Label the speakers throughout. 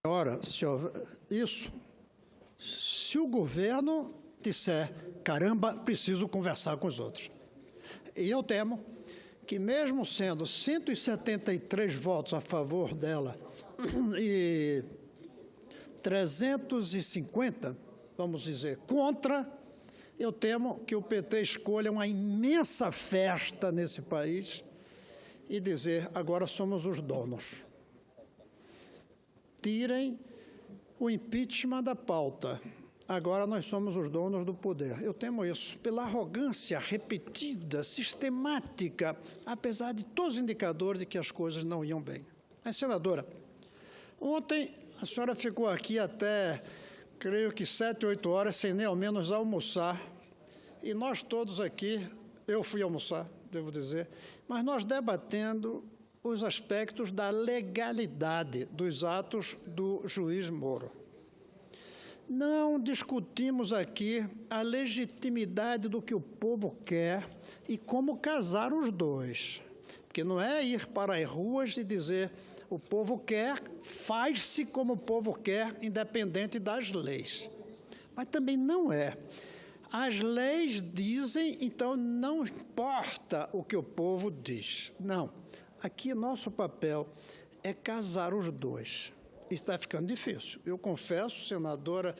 Speaker 1: Ora, se houver isso, se o governo disser, caramba, preciso conversar com os outros. E eu temo que mesmo sendo 173 votos a favor dela e 350, vamos dizer, contra, eu temo que o PT escolha uma imensa festa nesse país e dizer, agora somos os donos. Tirem o impeachment da pauta. Agora nós somos os donos do poder. Eu temo isso, pela arrogância repetida, sistemática, apesar de todos os indicadores de que as coisas não iam bem. Mas, senadora, ontem a senhora ficou aqui até, creio que 7, 8 horas, sem nem ao menos almoçar. E nós todos aqui, eu fui almoçar, devo dizer, mas nós debatendo os aspectos da legalidade dos atos do juiz Moro. Não discutimos aqui a legitimidade do que o povo quer e como casar os dois. Porque não é ir para as ruas e dizer o povo quer, faz-se como o povo quer, independente das leis. Mas também não é. As leis dizem, então não importa o que o povo diz. Não. Aqui nosso papel é casar os dois. Está ficando difícil. Eu confesso, senadora,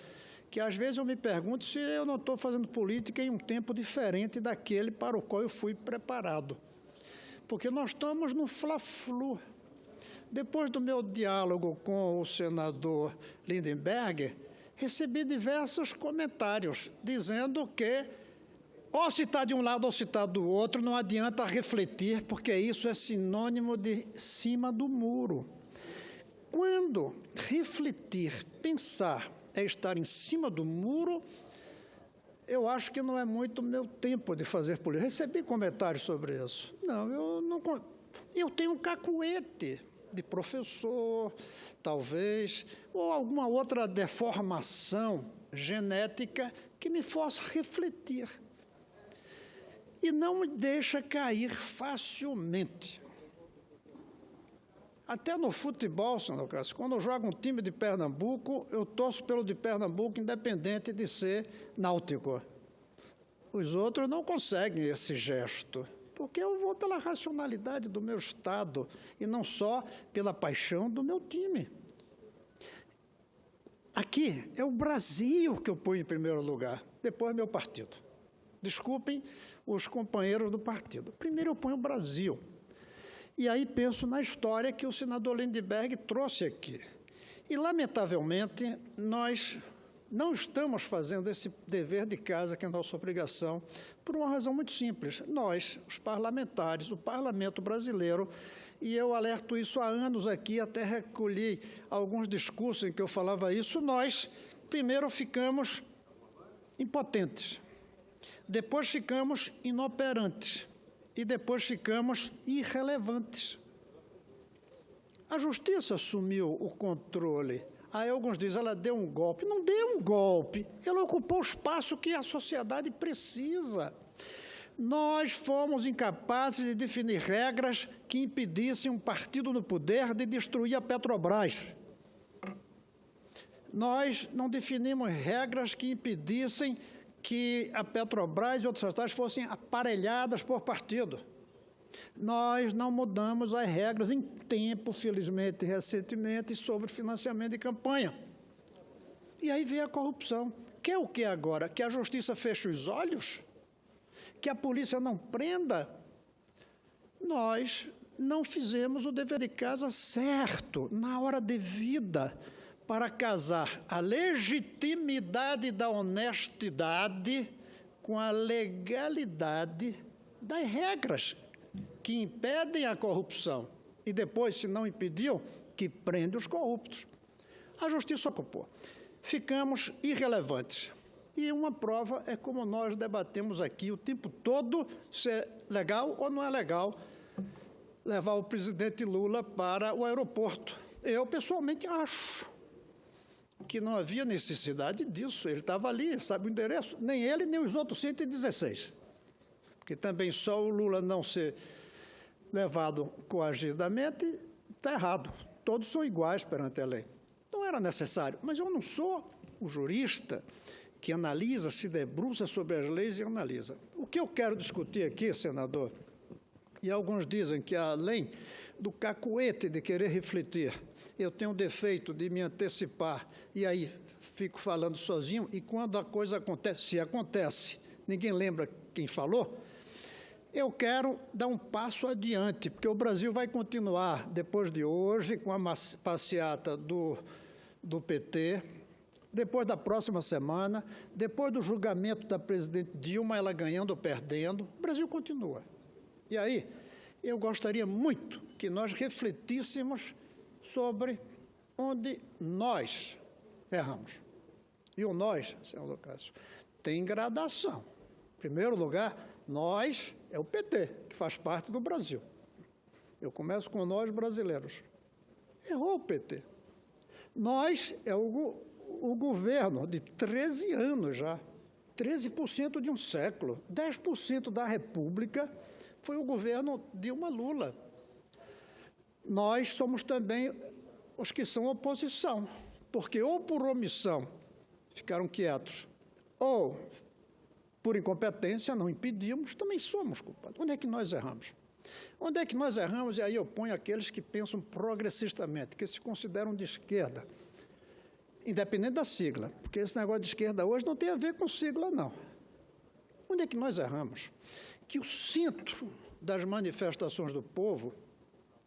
Speaker 1: que às vezes eu me pergunto se eu não estou fazendo política em um tempo diferente daquele para o qual eu fui preparado. Porque nós estamos no fla-flu. Depois do meu diálogo com o senador Lindenberg, recebi diversos comentários dizendo que ou se está de um lado ou se está do outro, não adianta refletir, porque isso é sinônimo de cima do muro. Quando refletir, pensar, é estar em cima do muro, eu acho que não é muito meu tempo de fazer política. Recebi comentários sobre isso. Eu tenho um cacuete de professor, talvez, ou alguma outra deformação genética que me faça refletir. E não me deixa cair facilmente. Até no futebol, senador Cássio, quando eu jogo um time de Pernambuco, eu torço pelo de Pernambuco, independente de ser náutico. Os outros não conseguem esse gesto, porque eu vou pela racionalidade do meu Estado e não só pela paixão do meu time. Aqui é o Brasil que eu ponho em primeiro lugar, depois meu partido. Desculpem os companheiros do partido. Primeiro eu ponho o Brasil. E aí penso na história que o senador Lindenberg trouxe aqui. E, lamentavelmente, nós não estamos fazendo esse dever de casa, que é a nossa obrigação, por uma razão muito simples. Nós, os parlamentares, o parlamento brasileiro, e eu alerto isso há anos aqui, até recolhi alguns discursos em que eu falava isso, nós, primeiro, ficamos impotentes. Depois ficamos inoperantes e depois ficamos irrelevantes. A justiça assumiu o controle. Aí alguns dizem, ela deu um golpe. Não deu um golpe, ela ocupou o espaço que a sociedade precisa. Nós fomos incapazes de definir regras que impedissem um partido no poder de destruir a Petrobras. Nós não definimos regras que impedissem que a Petrobras e outras estatais fossem aparelhadas por partido. Nós não mudamos as regras em tempo, felizmente, recentemente, sobre financiamento de campanha. E aí vem a corrupção. Quer o que agora? Que a justiça feche os olhos? Que a polícia não prenda? Nós não fizemos o dever de casa certo, na hora devida, para casar a legitimidade da honestidade com a legalidade das regras que impedem a corrupção. E depois, se não impediu, que prende os corruptos. A justiça ocupou. Ficamos irrelevantes. E uma prova é como nós debatemos aqui o tempo todo se é legal ou não é legal levar o presidente Lula para o aeroporto. Eu, pessoalmente, acho que não havia necessidade disso. Ele estava ali, sabe o endereço? Nem ele, nem os outros 116. Porque também só o Lula não ser levado coagidamente está errado. Todos são iguais perante a lei. Então, era necessário. Mas eu não sou o jurista que analisa, se debruça sobre as leis e analisa. O que eu quero discutir aqui, senador, e alguns dizem que além do cacuete de querer refletir, eu tenho o defeito de me antecipar e aí fico falando sozinho, e quando a coisa acontece, se acontece, ninguém lembra quem falou, eu quero dar um passo adiante, porque o Brasil vai continuar, depois de hoje, com a passeata do PT, depois da próxima semana, depois do julgamento da presidente Dilma, ela ganhando ou perdendo, o Brasil continua. E aí, eu gostaria muito que nós refletíssemos sobre onde nós erramos. E o nós, senhor Cássio, tem gradação. Em primeiro lugar, nós é o PT, que faz parte do Brasil. Eu começo com nós brasileiros. Errou o PT. Nós é o governo de 13 anos já, 13% de um século, 10% da República foi o governo Dilma Lula. Nós somos também os que são oposição, porque ou por omissão ficaram quietos, ou por incompetência não impedimos, também somos culpados. Onde é que nós erramos? Onde é que nós erramos? E aí eu ponho aqueles que pensam progressistamente, que se consideram de esquerda, independente da sigla, porque esse negócio de esquerda hoje não tem a ver com sigla, não. Onde é que nós erramos? Que o centro das manifestações do povo,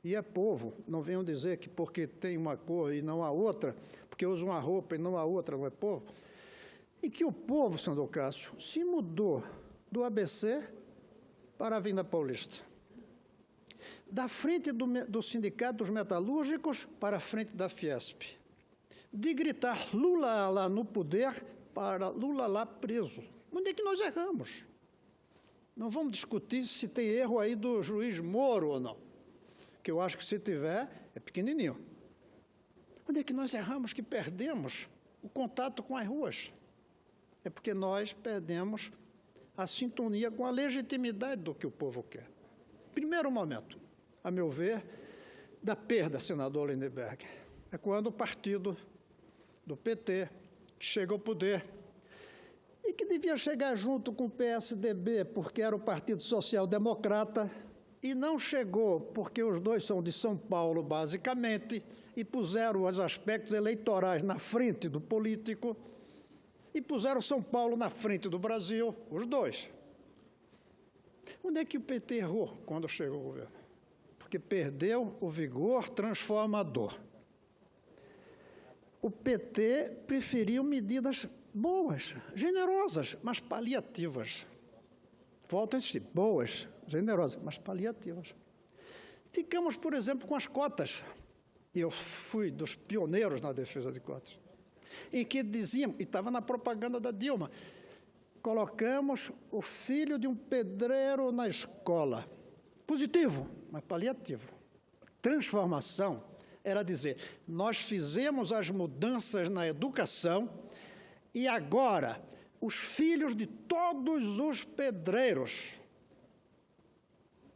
Speaker 1: e é povo, não venham dizer que porque tem uma cor e não há outra, porque usa uma roupa e não há outra, não é povo, e que o povo, senador Cássio, se mudou do ABC para a Avenida Paulista, da frente do Sindicato dos Metalúrgicos para a frente da Fiesp, de gritar Lula lá no poder para Lula lá preso. Onde é que nós erramos? Não vamos discutir se tem erro aí do juiz Moro ou não, que eu acho que se tiver, é pequenininho. Onde é que nós erramos que perdemos o contato com as ruas? É porque nós perdemos a sintonia com a legitimidade do que o povo quer. Primeiro momento, a meu ver, da perda, senador Lindenberg, é quando o partido do PT chega ao poder e que devia chegar junto com o PSDB, porque era o Partido Social Democrata, e não chegou, porque os dois são de São Paulo, basicamente, e puseram os aspectos eleitorais na frente do político, e puseram São Paulo na frente do Brasil, os dois. Onde é que o PT errou quando chegou ao governo? Porque perdeu o vigor transformador. O PT preferiu medidas boas, generosas, mas paliativas. Volto a insistir, boas, generosas, mas paliativas. Ficamos, por exemplo, com as cotas. Eu fui dos pioneiros na defesa de cotas. Em que diziam, e estava na propaganda da Dilma, colocamos o filho de um pedreiro na escola. Positivo, mas paliativo. Transformação era dizer, nós fizemos as mudanças na educação e agora os filhos de todos os pedreiros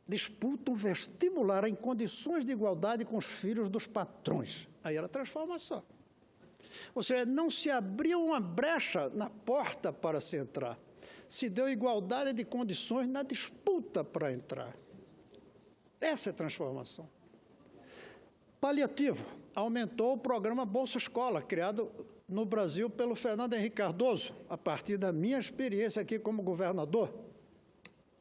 Speaker 1: disputam vestibular em condições de igualdade com os filhos dos patrões. Aí era transformação. Ou seja, não se abriu uma brecha na porta para se entrar. Se deu igualdade de condições na disputa para entrar. Essa é a transformação. Paliativo. Aumentou o programa Bolsa Escola, criado no Brasil pelo Fernando Henrique Cardoso, a partir da minha experiência aqui como governador.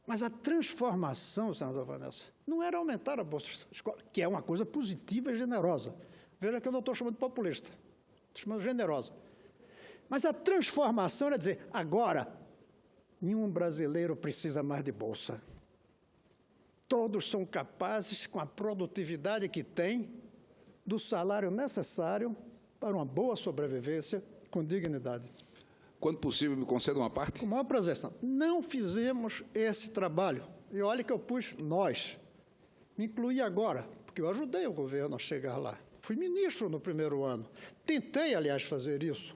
Speaker 1: Mas a transformação, senadora Vanessa, não era aumentar a Bolsa Escola, que é uma coisa positiva e generosa. Veja que eu não estou chamando de populista, estou chamando de generosa. Mas a transformação era dizer, agora, nenhum brasileiro precisa mais de bolsa. Todos são capazes, com a produtividade que têm, do salário necessário para uma boa sobrevivência com dignidade.
Speaker 2: Quando possível, me conceda uma parte?
Speaker 1: Com o maior prazer. Não fizemos esse trabalho. E olha que eu pus nós. Me incluí agora, porque eu ajudei o governo a chegar lá. Fui ministro no primeiro ano. Tentei, aliás, fazer isso,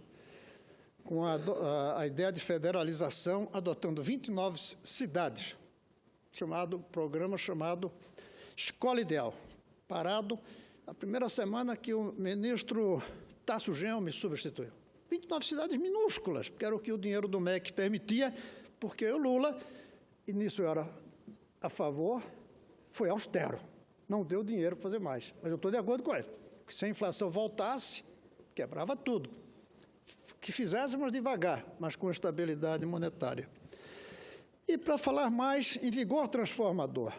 Speaker 1: com a ideia de federalização, adotando 29 cidades, programa chamado Escola Ideal, parado a primeira semana que o ministro Tássio Genro me substituiu. 29 cidades minúsculas, que era o que o dinheiro do MEC permitia, porque o Lula, e nisso eu era a favor, foi austero. Não deu dinheiro para fazer mais. Mas eu estou de acordo com ele. Que se a inflação voltasse, quebrava tudo. Que fizéssemos devagar, mas com estabilidade monetária. E, para falar mais, em vigor transformador,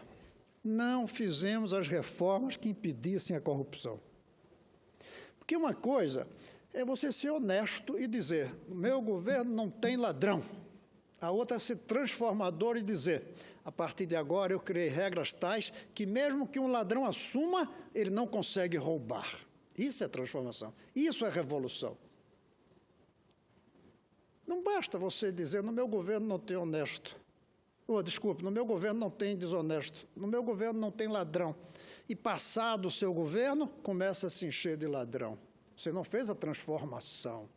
Speaker 1: não fizemos as reformas que impedissem a corrupção. Porque uma coisa é você ser honesto e dizer, o meu governo não tem ladrão. A outra é ser transformador e dizer, a partir de agora eu criei regras tais que mesmo que um ladrão assuma, ele não consegue roubar. Isso é transformação. Isso é revolução. Não basta você dizer, no meu governo não tem honesto. Desculpe, no meu governo não tem desonesto. No meu governo não tem ladrão. E passado o seu governo, começa a se encher de ladrão. Você não fez a transformação.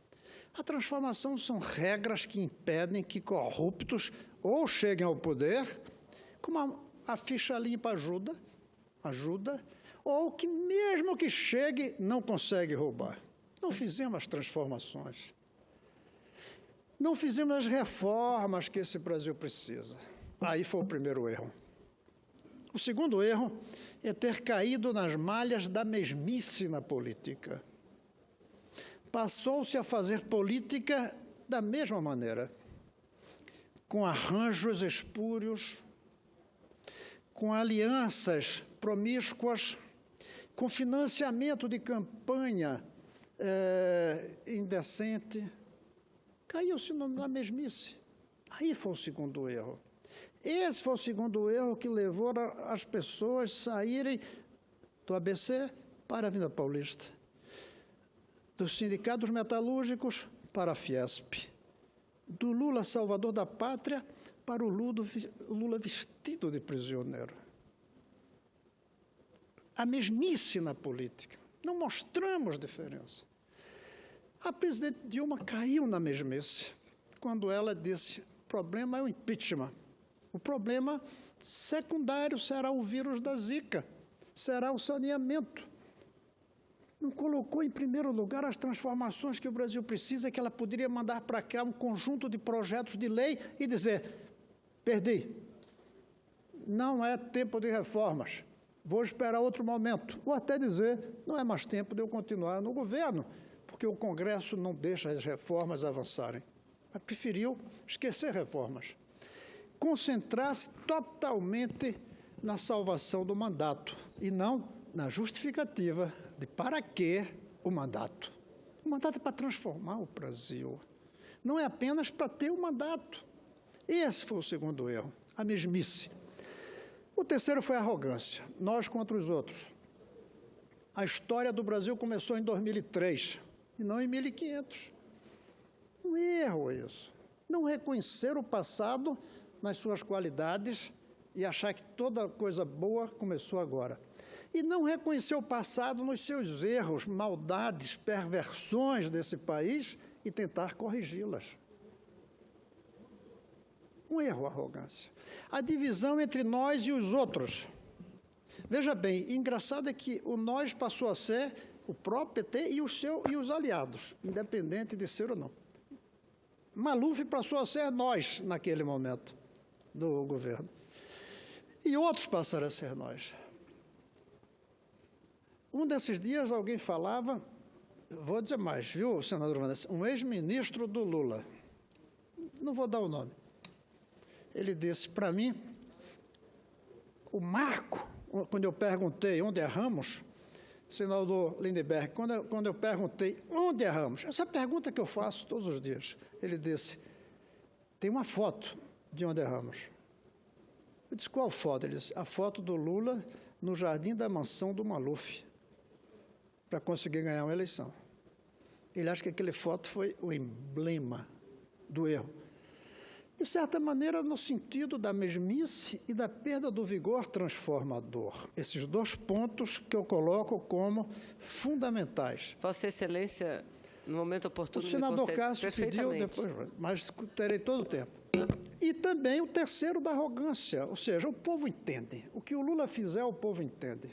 Speaker 1: A transformação são regras que impedem que corruptos ou cheguem ao poder, como a ficha limpa ajuda, ou que mesmo que chegue, não consegue roubar. Não fizemos as transformações. Não fizemos as reformas que esse Brasil precisa. Aí foi o primeiro erro. O segundo erro é ter caído nas malhas da mesmice na política. Passou-se a fazer política da mesma maneira, com arranjos espúrios, com alianças promíscuas, com financiamento de campanha indecente. Caiu-se na mesmice. Aí foi o segundo erro. Esse foi o segundo erro que levou as pessoas a saírem do ABC para a Avenida Paulista, dos sindicatos metalúrgicos para a Fiesp, do Lula salvador da pátria para o Lula vestido de prisioneiro. A mesmice na política. Não mostramos diferença. A presidente Dilma caiu na mesmice quando ela disse, o problema é o impeachment. O problema secundário será o vírus da Zika, será o saneamento. Não colocou em primeiro lugar as transformações que o Brasil precisa, que ela poderia mandar para cá um conjunto de projetos de lei e dizer, perdi, não é tempo de reformas, vou esperar outro momento. Ou até dizer, não é mais tempo de eu continuar no governo, porque o Congresso não deixa as reformas avançarem. Mas preferiu esquecer reformas. Concentrar-se totalmente na salvação do mandato e não na justificativa de para que o mandato. O mandato é para transformar o Brasil, não é apenas para ter o mandato. Esse foi o segundo erro, a mesmice. O terceiro foi a arrogância, nós contra os outros. A história do Brasil começou em 2003 e não em 1500. Um erro isso. Não reconhecer o passado nas suas qualidades e achar que toda coisa boa começou agora. E não reconhecer o passado nos seus erros, maldades, perversões desse país e tentar corrigi-las. Um erro, a arrogância. A divisão entre nós e os outros. Veja bem, engraçado é que o nós passou a ser o próprio PT e os aliados, independente de ser ou não. Maluf passou a ser nós naquele momento do governo. E outros passaram a ser nós. Um desses dias alguém falava, vou dizer mais, viu, senador Vanessa, um ex-ministro do Lula, não vou dar o nome, ele disse para mim, o marco, quando eu perguntei onde erramos, senador Lindbergh, quando eu perguntei onde erramos, essa pergunta que eu faço todos os dias, ele disse, tem uma foto de onde erramos. Eu disse, qual foto? Ele disse, a foto do Lula no jardim da mansão do Maluf, para conseguir ganhar uma eleição. Ele acha que aquela foto foi o emblema do erro. De certa maneira, no sentido da mesmice e da perda do vigor transformador. Esses dois pontos que eu coloco como fundamentais.
Speaker 3: Vossa Excelência, no momento oportuno...
Speaker 1: O senador Cássio pediu, depois, mas terei todo o tempo. E também o terceiro da arrogância, ou seja, o povo entende. O que o Lula fizer, o povo entende.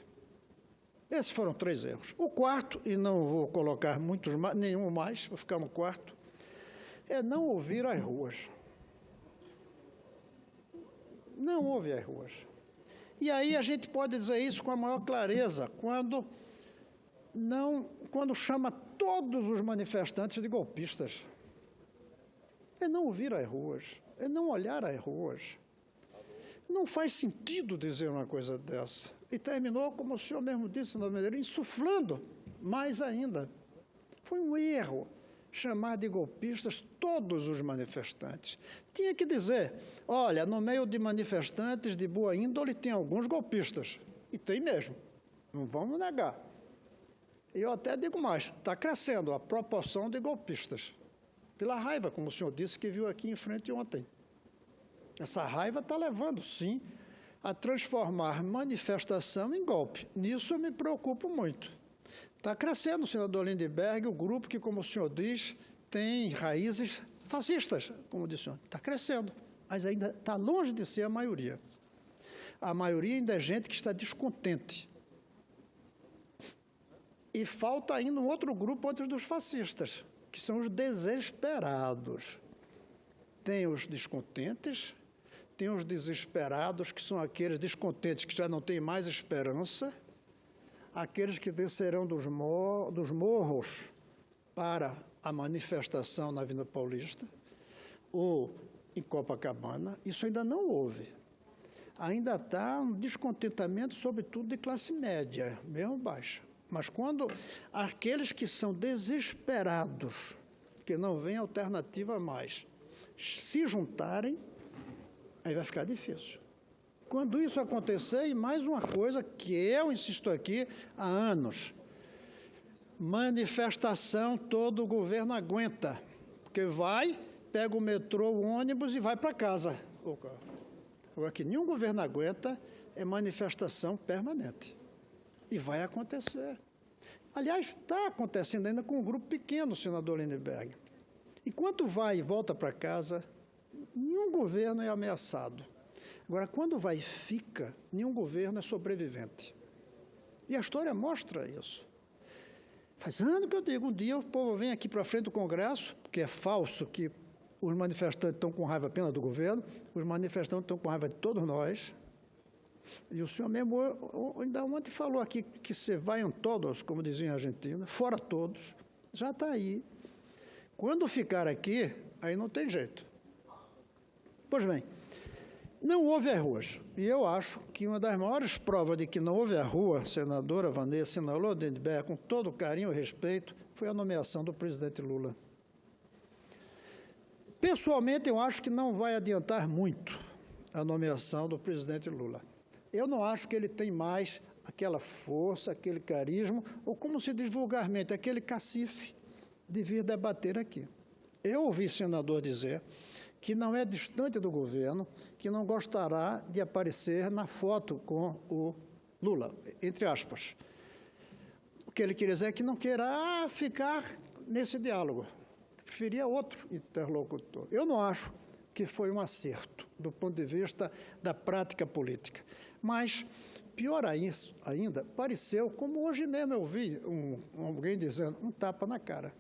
Speaker 1: Esses foram 3 erros. O quarto, e não vou colocar nenhum mais, vou ficar no quarto, é não ouvir as ruas. Não ouve as ruas. E aí a gente pode dizer isso com a maior clareza, quando chama todos os manifestantes de golpistas. É não ouvir as ruas, é não olhar as ruas. Não faz sentido dizer uma coisa dessa. E terminou, como o senhor mesmo disse, insuflando mais ainda. Foi um erro chamar de golpistas todos os manifestantes. Tinha que dizer, olha, no meio de manifestantes de boa índole tem alguns golpistas. E tem mesmo, não vamos negar. E eu até digo mais, está crescendo a proporção de golpistas. Pela raiva, como o senhor disse, que viu aqui em frente ontem. Essa raiva está levando, sim, a transformar manifestação em golpe. Nisso eu me preocupo muito. Está crescendo, senador Lindbergh, o grupo que, como o senhor diz, tem raízes fascistas, como disse ontem. Está crescendo, mas ainda está longe de ser a maioria. A maioria ainda é gente que está descontente. E falta ainda um outro grupo, outros dos fascistas, que são os desesperados. Tem os descontentes, tem os desesperados, que são aqueles descontentes que já não têm mais esperança, aqueles que descerão dos morros para a manifestação na Avenida Paulista ou em Copacabana. Isso ainda não houve. Ainda está um descontentamento, sobretudo, de classe média, mesmo baixa. Mas quando aqueles que são desesperados, que não vêm alternativa mais, se juntarem, aí vai ficar difícil. Quando isso acontecer, e mais uma coisa que eu insisto aqui há anos, manifestação todo o governo aguenta, porque vai, pega o metrô, o ônibus e vai para casa. Agora, que nenhum governo aguenta é manifestação permanente. E vai acontecer. Aliás, está acontecendo ainda com um grupo pequeno, senador Lindbergh. Enquanto vai e volta para casa, nenhum governo é ameaçado. Agora, quando vai e fica, nenhum governo é sobrevivente. E a história mostra isso. Faz ano que eu digo, um dia o povo vem aqui para frente do Congresso, porque é falso que os manifestantes estão com raiva apenas do governo, os manifestantes estão com raiva de todos nós. E o senhor mesmo, ainda ontem falou aqui que se vaiam todos, como dizia em Argentina, fora todos, já está aí. Quando ficar aqui, aí não tem jeito. Pois bem, não houve as ruas. E eu acho que uma das maiores provas de que não houve a rua, senadora Vanessa, senador Lindbergh, com todo o carinho e respeito, foi a nomeação do presidente Lula. Pessoalmente, eu acho que não vai adiantar muito a nomeação do presidente Lula. Eu não acho que ele tem mais aquela força, aquele carisma, ou como se diz vulgarmente, aquele cacife de vir debater aqui. Eu ouvi senador dizer que não é distante do governo, que não gostará de aparecer na foto com o Lula, entre aspas. O que ele queria dizer é que não queira ficar nesse diálogo, preferia outro interlocutor. Eu não acho que foi um acerto do ponto de vista da prática política. Mas, pior ainda, pareceu, como hoje mesmo eu vi alguém dizendo, um tapa na cara.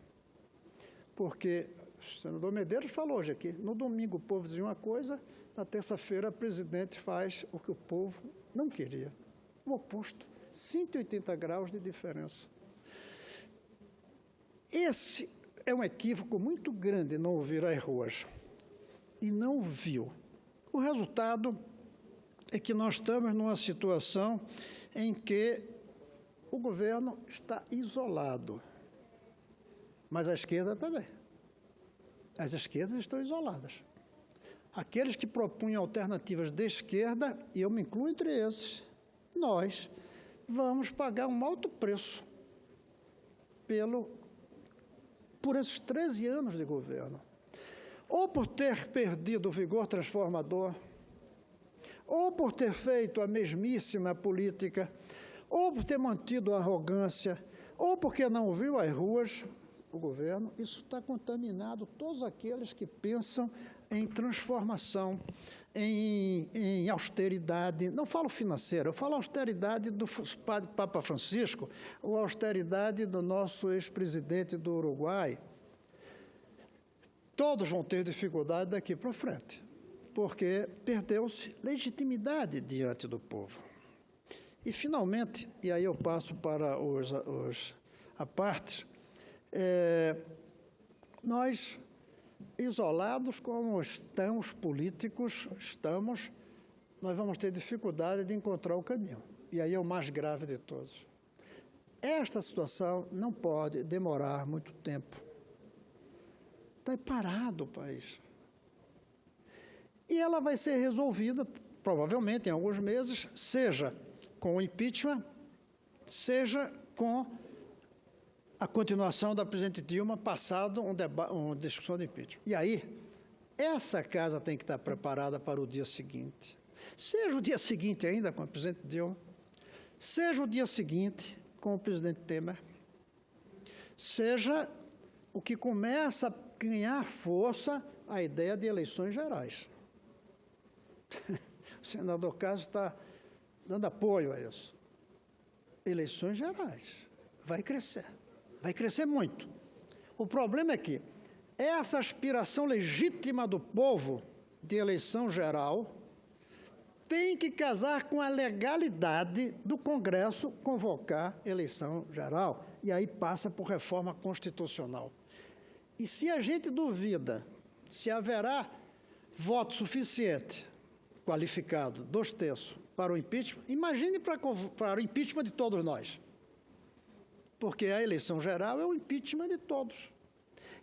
Speaker 1: Porque o senador Medeiros falou hoje aqui, no domingo o povo dizia uma coisa, na terça-feira o presidente faz o que o povo não queria. O oposto, 180 graus de diferença. Esse é um equívoco muito grande não ouvir as ruas. E não viu. O resultado é que nós estamos numa situação em que o governo está isolado. Mas a esquerda também. As esquerdas estão isoladas. Aqueles que propunham alternativas de esquerda, e eu me incluo entre esses, nós vamos pagar um alto preço por esses 13 anos de governo. Ou por ter perdido o vigor transformador, ou por ter feito a mesmice na política, ou por ter mantido a arrogância, ou porque não viu as ruas, o governo, isso está contaminado todos aqueles que pensam em transformação, em austeridade. Não falo financeira, eu falo austeridade do Papa Francisco ou austeridade do nosso ex-presidente do Uruguai. Todos vão ter dificuldade daqui para frente, porque perdeu-se legitimidade diante do povo. E, finalmente, e aí eu passo para a parte, nós, isolados como estamos políticos, nós vamos ter dificuldade de encontrar o caminho. E aí é o mais grave de todos. Esta situação não pode demorar muito tempo. Está parado o país. E ela vai ser resolvida, provavelmente, em alguns meses, seja com o impeachment, seja com a continuação da presidente Dilma, passado uma discussão de impeachment. E aí, essa casa tem que estar preparada para o dia seguinte. Seja o dia seguinte ainda com a presidente Dilma, seja o dia seguinte com o presidente Temer, seja o que começa a ganhar força a ideia de eleições gerais. O senador Cássio está dando apoio a isso. Eleições gerais. Vai crescer muito. O problema é que essa aspiração legítima do povo de eleição geral tem que casar com a legalidade do Congresso convocar eleição geral. E aí passa por reforma constitucional. E se a gente duvida se haverá voto suficiente, qualificado, 2/3, para o impeachment, imagine para o impeachment de todos nós. Porque a eleição geral é o impeachment de todos.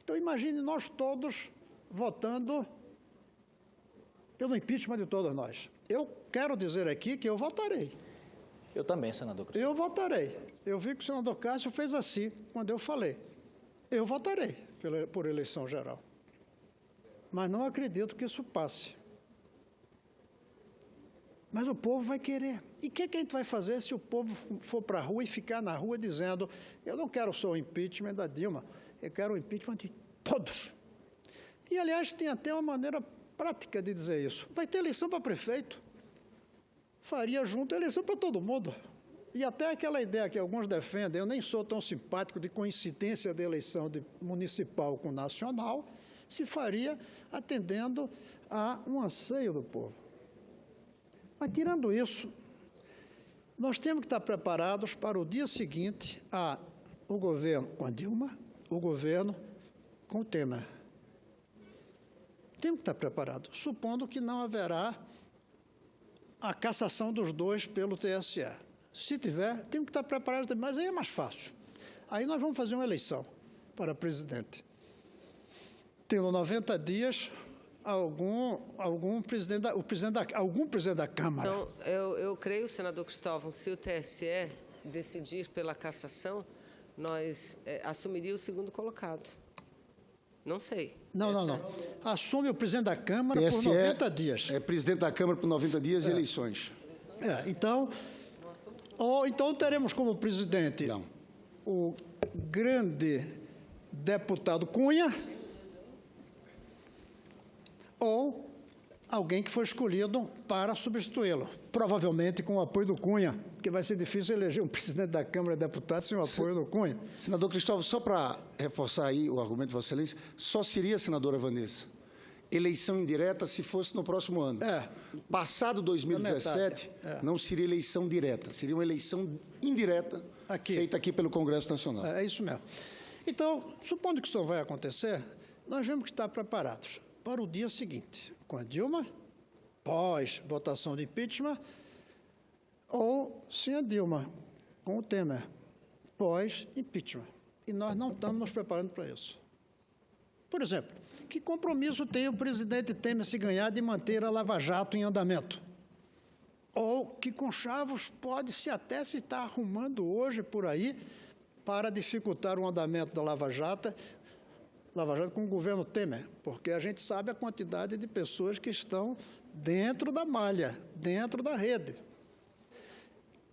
Speaker 1: Então, imagine nós todos votando pelo impeachment de todos nós. Eu quero dizer aqui que eu votarei.
Speaker 4: Eu também, senador Cristóvão.
Speaker 1: Eu votarei. Eu vi que o senador Cássio fez assim quando eu falei. Eu votarei por eleição geral. Mas não acredito que isso passe. Mas o povo vai querer. E o que a gente vai fazer se o povo for para a rua e ficar na rua dizendo: eu não quero só o impeachment da Dilma, eu quero o impeachment de todos. E, aliás, tem até uma maneira prática de dizer isso. Vai ter eleição para prefeito. Faria junto a eleição para todo mundo. E até aquela ideia que alguns defendem, eu nem sou tão simpático, de coincidência de eleição municipal com nacional, se faria atendendo a um anseio do povo. Mas, tirando isso, nós temos que estar preparados para o dia seguinte o governo com a Dilma, o governo com o Temer. Temos que estar preparados, supondo que não haverá a cassação dos dois pelo TSE. Se tiver, temos que estar preparados, mas aí é mais fácil. Aí nós vamos fazer uma eleição para presidente. Tendo 90 dias... algum presidente da Câmara.
Speaker 3: Então, eu creio, senador Cristóvão, se o TSE decidir pela cassação, nós assumiria o segundo colocado. Não sei.
Speaker 1: Não. Assume o presidente da Câmara por 90 dias.
Speaker 5: É presidente da Câmara por 90 dias e eleições.
Speaker 1: Então teremos como presidente o grande deputado Cunha, ou alguém que foi escolhido para substituí-lo, provavelmente com o apoio do Cunha, porque vai ser difícil eleger um presidente da Câmara de Deputados sem o apoio do Cunha.
Speaker 5: Senador Cristóvão, só para reforçar aí o argumento de Vossa Excelência, só seria, senadora Vanessa, eleição indireta se fosse no próximo ano. Passado 2017, não seria eleição direta, seria uma eleição indireta feita aqui pelo Congresso Nacional.
Speaker 1: É isso mesmo. Então, supondo que isso vai acontecer, nós temos que estar preparados para o dia seguinte, com a Dilma, pós votação de impeachment, ou sem a Dilma, com o Temer, pós impeachment. E nós não estamos nos preparando para isso. Por exemplo, que compromisso tem o presidente Temer, se ganhar, de manter a Lava Jato em andamento? Ou que conchavos pode-se até se estar arrumando hoje por aí para dificultar o andamento da Lava Jato com o governo Temer, porque a gente sabe a quantidade de pessoas que estão dentro da malha, dentro da rede.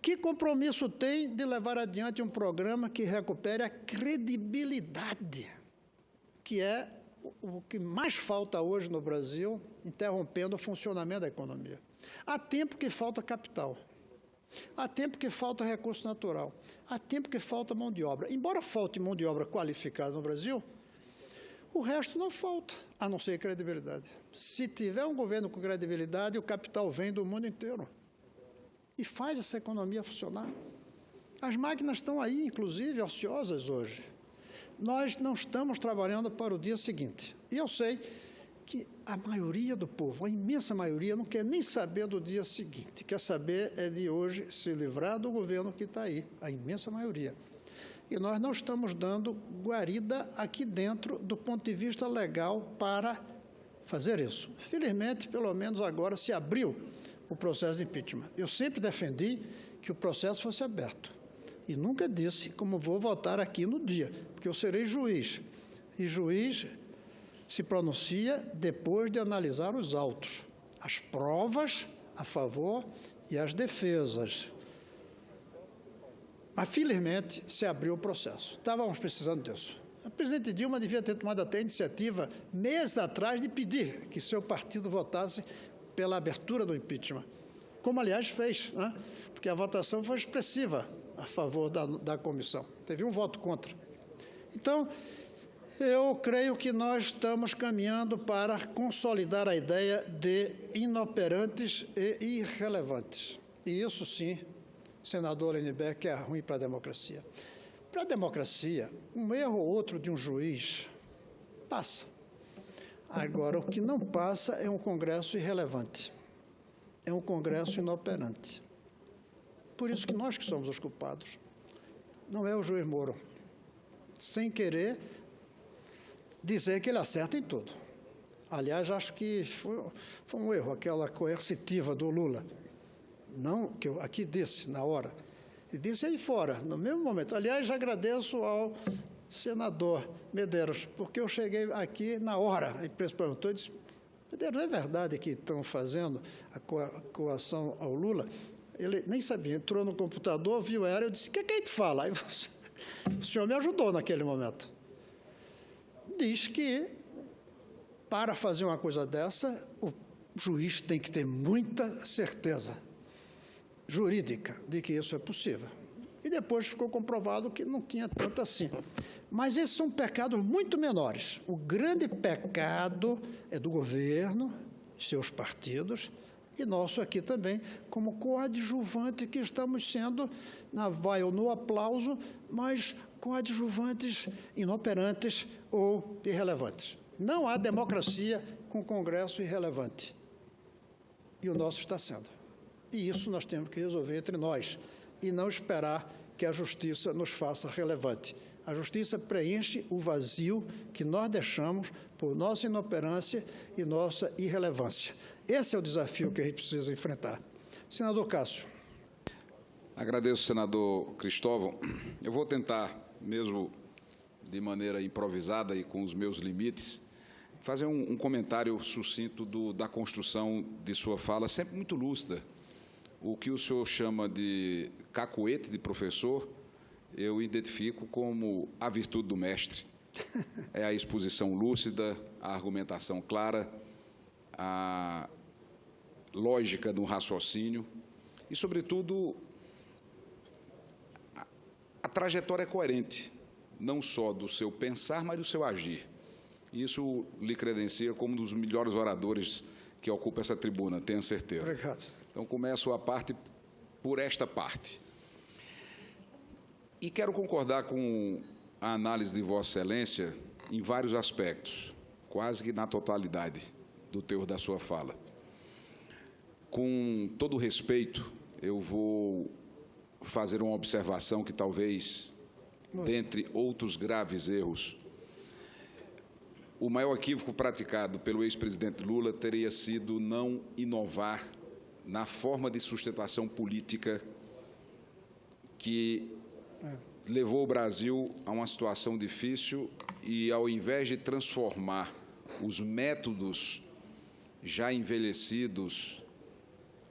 Speaker 1: Que compromisso tem de levar adiante um programa que recupere a credibilidade, que é o que mais falta hoje no Brasil, interrompendo o funcionamento da economia. Há tempo que falta capital. Há tempo que falta recurso natural. Há tempo que falta mão de obra. Embora falte mão de obra qualificada no Brasil, o resto não falta, a não ser credibilidade. Se tiver um governo com credibilidade, o capital vem do mundo inteiro e faz essa economia funcionar. As máquinas estão aí, inclusive, ociosas hoje. Nós não estamos trabalhando para o dia seguinte. E eu sei que a maioria do povo, a imensa maioria, não quer nem saber do dia seguinte. Quer saber é de hoje se livrar do governo que está aí, a imensa maioria. E nós não estamos dando guarida aqui dentro do ponto de vista legal para fazer isso. Felizmente, pelo menos agora, se abriu o processo de impeachment. Eu sempre defendi que o processo fosse aberto. E nunca disse como vou votar aqui no dia, porque eu serei juiz. E juiz se pronuncia depois de analisar os autos, as provas a favor e as defesas. Mas, felizmente, se abriu o processo. Estávamos precisando disso. A presidente Dilma devia ter tomado até a iniciativa, meses atrás, de pedir que seu partido votasse pela abertura do impeachment, como, aliás, fez, né? Porque a votação foi expressiva a favor da comissão. Teve um voto contra. Então, eu creio que nós estamos caminhando para consolidar a ideia de inoperantes e irrelevantes. E isso, sim, senador Lindbergh, é ruim para a democracia. Para a democracia, um erro ou outro de um juiz passa. Agora, o que não passa é um Congresso irrelevante. É um Congresso inoperante. Por isso que nós que somos os culpados. Não é o juiz Moro. Sem querer dizer que ele acerta em tudo. Aliás, acho que foi um erro, aquela coercitiva do Lula. Não, que eu aqui disse na hora. E disse aí fora, no mesmo momento. Aliás, agradeço ao senador Medeiros, porque eu cheguei aqui na hora. A imprensa perguntou e disse, Medeiros, é verdade que estão fazendo a coação ao Lula? Ele nem sabia, entrou no computador, viu a área, eu disse, o que é que a gente fala? Aí, o senhor me ajudou naquele momento. Diz que, para fazer uma coisa dessa, o juiz tem que ter muita certeza jurídica de que isso é possível. E depois ficou comprovado que não tinha tanto assim. Mas esses são pecados muito menores. O grande pecado é do governo, seus partidos, e nosso aqui também, como coadjuvante que estamos sendo, vai ou no aplauso, mas coadjuvantes inoperantes ou irrelevantes. Não há democracia com Congresso irrelevante. E o nosso está sendo. E isso nós temos que resolver entre nós, e não esperar que a justiça nos faça relevante. A justiça preenche o vazio que nós deixamos por nossa inoperância e nossa irrelevância. Esse é o desafio que a gente precisa enfrentar. Senador Cássio.
Speaker 2: Agradeço, senador Cristóvão. Eu vou tentar, mesmo de maneira improvisada e com os meus limites, fazer um comentário sucinto da construção de sua fala, sempre muito lúcida. O que o senhor chama de cacuete de professor, eu identifico como a virtude do mestre. É a exposição lúcida, a argumentação clara, a lógica do raciocínio e, sobretudo, a trajetória coerente, não só do seu pensar, mas do seu agir. Isso lhe credencia como um dos melhores oradores que ocupa essa tribuna, tenho certeza.
Speaker 1: Obrigado.
Speaker 2: Então, começo a parte por esta parte. E quero concordar com a análise de Vossa Excelência em vários aspectos, quase que na totalidade do teor da sua fala. Com todo o respeito, eu vou fazer uma observação que talvez, dentre outros graves erros, o maior equívoco praticado pelo ex-presidente Lula teria sido não inovar na forma de sustentação política que levou o Brasil a uma situação difícil e, ao invés de transformar os métodos já envelhecidos,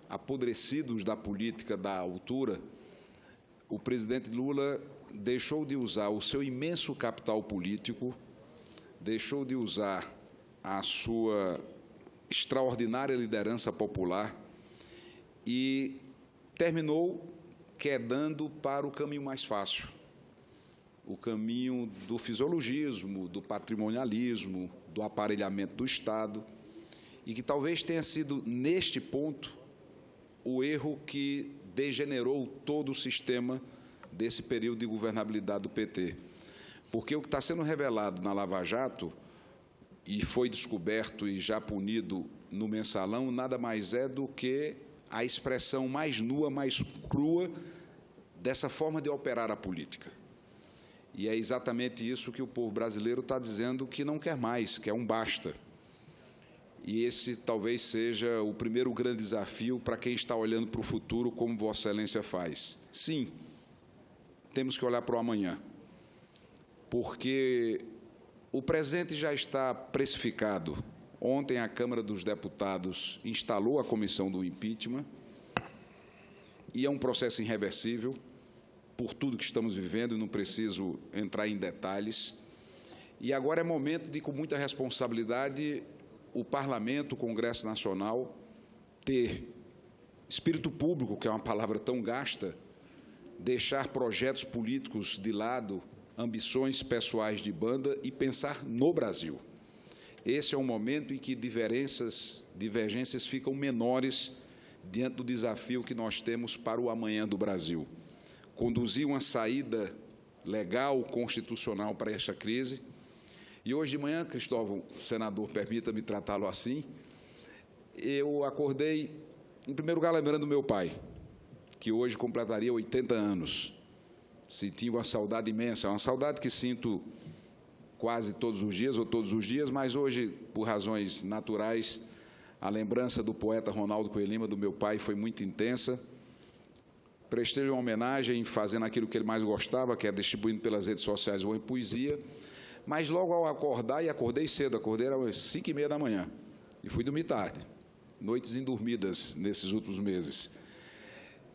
Speaker 2: apodrecidos da política da altura, o presidente Lula deixou de usar o seu imenso capital político, deixou de usar a sua extraordinária liderança popular e terminou quedando para o caminho mais fácil, o caminho do fisiologismo, do patrimonialismo, do aparelhamento do Estado, e que talvez tenha sido, neste ponto, o erro que degenerou todo o sistema desse período de governabilidade do PT. Porque o que está sendo revelado na Lava Jato, e foi descoberto e já punido no Mensalão, nada mais é do que a expressão mais nua, mais crua dessa forma de operar a política. E é exatamente isso que o povo brasileiro está dizendo que não quer mais, que é um basta. E esse talvez seja o primeiro grande desafio para quem está olhando para o futuro, como Vossa Excelência faz. Sim, temos que olhar para o amanhã, porque o presente já está precificado. Ontem, a Câmara dos Deputados instalou a comissão do impeachment, e é um processo irreversível, por tudo que estamos vivendo, não preciso entrar em detalhes. E agora é momento de, com muita responsabilidade, o Parlamento, o Congresso Nacional, ter espírito público, que é uma palavra tão gasta, deixar projetos políticos de lado, ambições pessoais de banda e pensar no Brasil. Esse é um momento em que divergências ficam menores diante do desafio que nós temos para o amanhã do Brasil. Conduzir uma saída legal, constitucional para esta crise. E hoje de manhã, Cristóvão, senador, permita-me tratá-lo assim, eu acordei, em primeiro lugar, lembrando do meu pai, que hoje completaria 80 anos. Senti uma saudade imensa, uma saudade que sinto quase todos os dias, ou todos os dias, mas hoje, por razões naturais, a lembrança do poeta Ronaldo Coelho Lima, do meu pai, foi muito intensa. Prestei-lhe uma homenagem fazendo aquilo que ele mais gostava, que é distribuindo pelas redes sociais uma poesia, mas logo ao acordar, e acordei cedo, acordei às 5h30 da manhã, e fui dormir tarde, noites indormidas nesses últimos meses.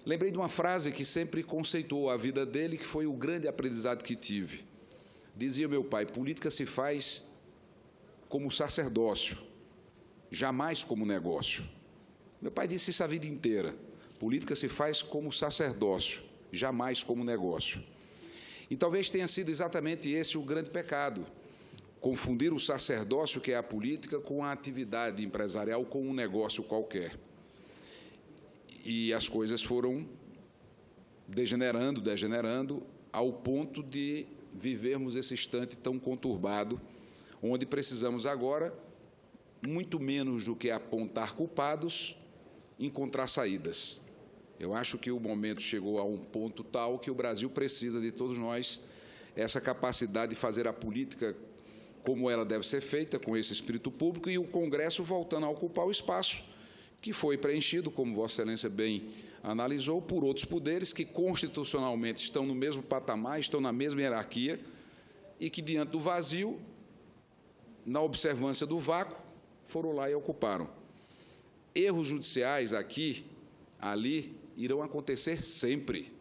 Speaker 2: Lembrei de uma frase que sempre conceituou a vida dele, que foi o grande aprendizado que tive. Dizia meu pai: política se faz como sacerdócio, jamais como negócio. Meu pai disse isso a vida inteira. Política se faz como sacerdócio, jamais como negócio. E talvez tenha sido exatamente esse o grande pecado, confundir o sacerdócio, que é a política, com a atividade empresarial, com um negócio qualquer. E as coisas foram degenerando, ao ponto de vivermos esse instante tão conturbado, onde precisamos agora, muito menos do que apontar culpados, encontrar saídas. Eu acho que o momento chegou a um ponto tal que o Brasil precisa de todos nós, essa capacidade de fazer a política como ela deve ser feita, com esse espírito público, e o Congresso voltando a ocupar o espaço que foi preenchido, como Vossa Excelência bem analisou, por outros poderes que constitucionalmente estão no mesmo patamar, estão na mesma hierarquia, e que, diante do vazio, na observância do vácuo, foram lá e ocuparam. Erros judiciais aqui, ali, irão acontecer sempre.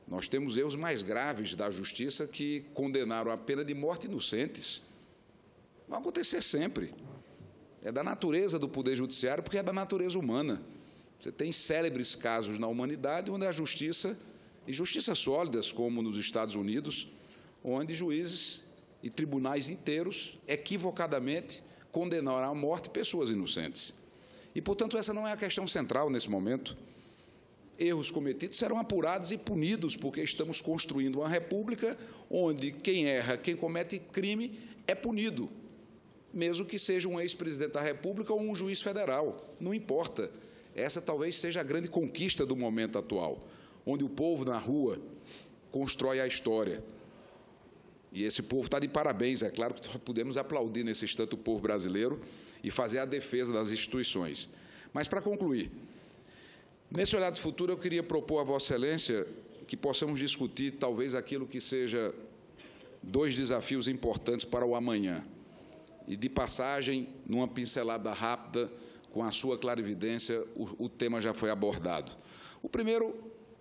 Speaker 2: Nós temos erros mais graves da justiça que condenaram a pena de morte inocentes. Vai acontecer sempre. É da natureza do Poder Judiciário, porque é da natureza humana. Você tem célebres casos na humanidade onde a justiça, e justiças sólidas, como nos Estados Unidos, onde juízes e tribunais inteiros, equivocadamente, condenaram à morte pessoas inocentes. E, portanto, essa não é a questão central nesse momento. Erros cometidos serão apurados e punidos, porque estamos construindo uma república onde quem erra, quem comete crime, é punido, mesmo que seja um ex-presidente da República ou um juiz federal, não importa. Essa talvez seja a grande conquista do momento atual, onde o povo na rua constrói a história. E esse povo está de parabéns, é claro que podemos aplaudir nesse instante o povo brasileiro e fazer a defesa das instituições. Mas, para concluir, nesse olhar de futuro, eu queria propor a Vossa Excelência que possamos discutir talvez aquilo que seja 2 desafios importantes para o amanhã. E, de passagem, numa pincelada rápida, com a sua clarividência, o tema já foi abordado. O primeiro,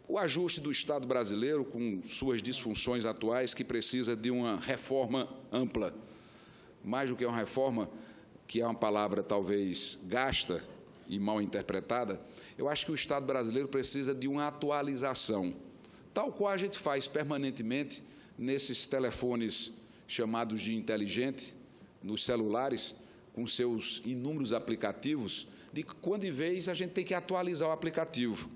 Speaker 2: o ajuste do Estado brasileiro, com suas disfunções atuais, que precisa de uma reforma ampla. mais do que uma reforma, que é uma palavra talvez gasta e mal interpretada, eu acho que o Estado brasileiro precisa de uma atualização, tal qual a gente faz permanentemente nesses telefones chamados de inteligente, nos celulares, com seus inúmeros aplicativos, de que, quando em vez, a gente tem que atualizar o aplicativo.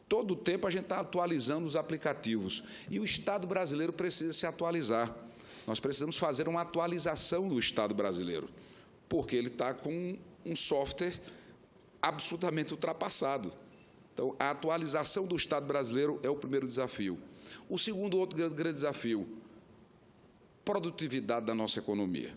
Speaker 2: Todo o tempo a gente está atualizando os aplicativos. E o Estado brasileiro precisa se atualizar. Nós precisamos fazer uma atualização do Estado brasileiro, porque ele está com um software absolutamente ultrapassado. Então, a atualização do Estado brasileiro é o primeiro desafio. O segundo, outro grande desafio, produtividade da nossa economia.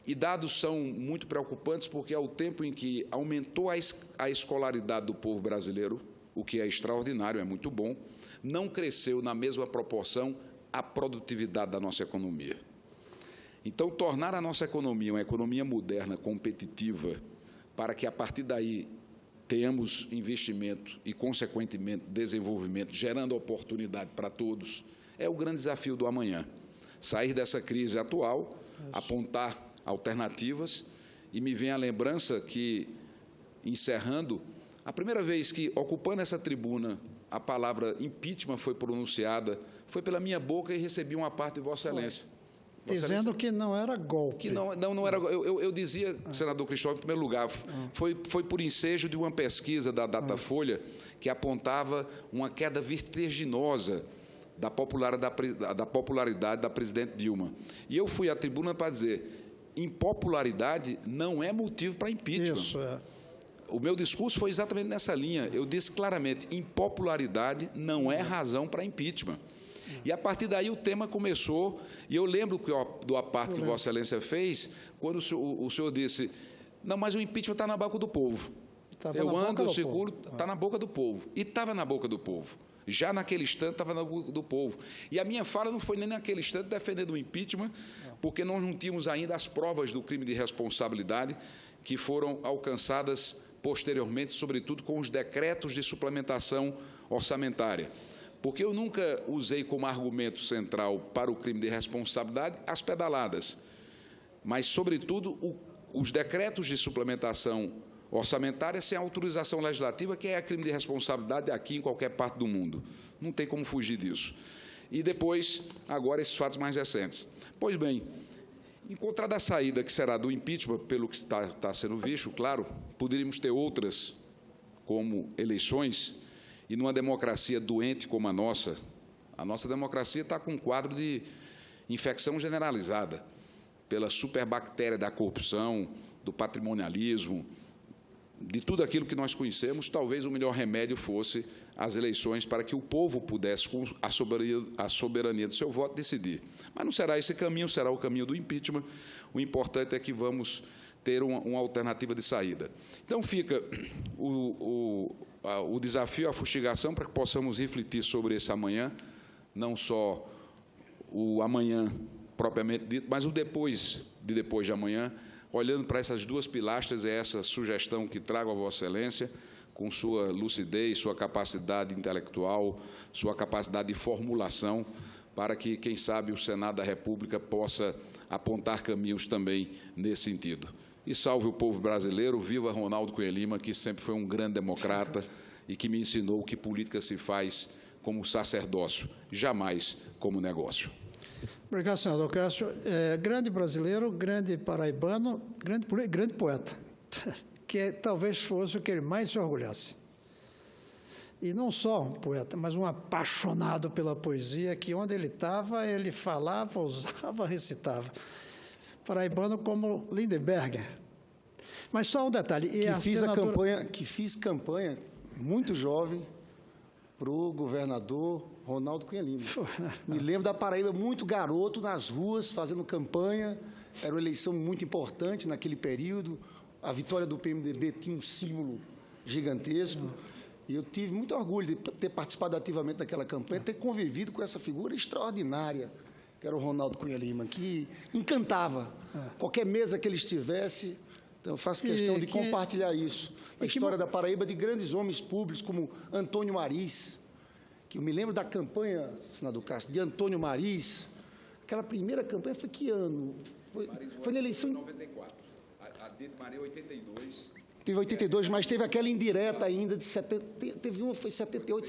Speaker 2: E dados são muito preocupantes, porque ao tempo em que aumentou a escolaridade do povo brasileiro, o que é extraordinário, é muito bom, não cresceu na mesma proporção a produtividade da nossa economia. Então, tornar a nossa economia uma economia moderna, competitiva, para que, a partir daí, tenhamos investimento e, consequentemente, desenvolvimento, gerando oportunidade para todos, é o grande desafio do amanhã. Sair dessa crise atual, apontar alternativas, e me vem a lembrança que, encerrando, a primeira vez que, ocupando essa tribuna, a palavra impeachment foi pronunciada, foi pela minha boca e recebi uma parte de Vossa Excelência.
Speaker 1: Dizendo que não era golpe.
Speaker 2: Que não era. Eu dizia, senador Cristóvão, em primeiro lugar, foi por ensejo de uma pesquisa da Datafolha que apontava uma queda vertiginosa da popularidade da presidente Dilma. E eu fui à tribuna para dizer: impopularidade não é motivo para impeachment.
Speaker 1: Isso, é.
Speaker 2: O meu discurso foi exatamente nessa linha. Eu disse claramente: impopularidade não é razão para impeachment. E, a partir daí, o tema começou, e eu lembro do aparte que Vossa Excelência fez, quando o senhor disse: não, mas o impeachment está na boca do povo. Eu ando, eu circulo, está na boca do povo. E estava na boca do povo. Já naquele instante estava na boca do povo. E a minha fala não foi nem naquele instante defendendo o impeachment, porque nós não tínhamos ainda as provas do crime de responsabilidade que foram alcançadas posteriormente, sobretudo com os decretos de suplementação orçamentária. Porque eu nunca usei como argumento central para o crime de responsabilidade as pedaladas, mas, sobretudo, os decretos de suplementação orçamentária sem autorização legislativa, que é crime de responsabilidade aqui em qualquer parte do mundo. Não tem como fugir disso. E depois, agora, esses fatos mais recentes. Pois bem, encontrada a saída que será do impeachment, pelo que está sendo visto, claro, poderíamos ter outras, como eleições. E numa democracia doente como a nossa democracia está com um quadro de infecção generalizada pela superbactéria da corrupção, do patrimonialismo, de tudo aquilo que nós conhecemos. Talvez o melhor remédio fosse as eleições para que o povo pudesse, com a soberania do seu voto, decidir. Mas não será esse caminho, será o caminho do impeachment. O importante é que vamos ter uma alternativa de saída. Então, fica o desafio, a fustigação, para que possamos refletir sobre esse amanhã, não só o amanhã propriamente dito, mas o depois de amanhã, olhando para essas duas pilastras, é essa sugestão que trago a Vossa Excelência, com sua lucidez, sua capacidade intelectual, sua capacidade de formulação, para que, quem sabe, o Senado da República possa apontar caminhos também nesse sentido. E salve o povo brasileiro, viva Ronaldo Cunha Lima, que sempre foi um grande democrata e que me ensinou que política se faz como sacerdócio, jamais como negócio.
Speaker 1: Obrigado, senador Cássio. Grande brasileiro, grande paraibano, grande poeta, que talvez fosse o que ele mais se orgulhasse. E não só um poeta, mas um apaixonado pela poesia, que onde ele estava, ele falava, usava, recitava. Paraibano como Lindenberg. Mas só um detalhe.
Speaker 5: Que fiz campanha muito jovem para o governador Ronaldo Cunha Lima. Me lembro da Paraíba muito garoto nas ruas fazendo campanha. Era uma eleição muito importante naquele período. A vitória do PMDB tinha um símbolo gigantesco. E eu tive muito orgulho de ter participado ativamente daquela campanha, ter convivido com essa figura extraordinária, que era o Ronaldo Cunha Lima, que encantava qualquer mesa que ele estivesse. Então, eu faço questão de compartilhar isso. A história da Paraíba, de grandes homens públicos, como Antônio Mariz, que eu me lembro da campanha, senador Cássio, de Antônio Mariz. Aquela primeira campanha foi que ano? Foi na eleição...
Speaker 2: 94. A Dede Maria, 82.
Speaker 5: Teve 82, mas teve aquela indireta ainda de 70... Teve uma, foi 78,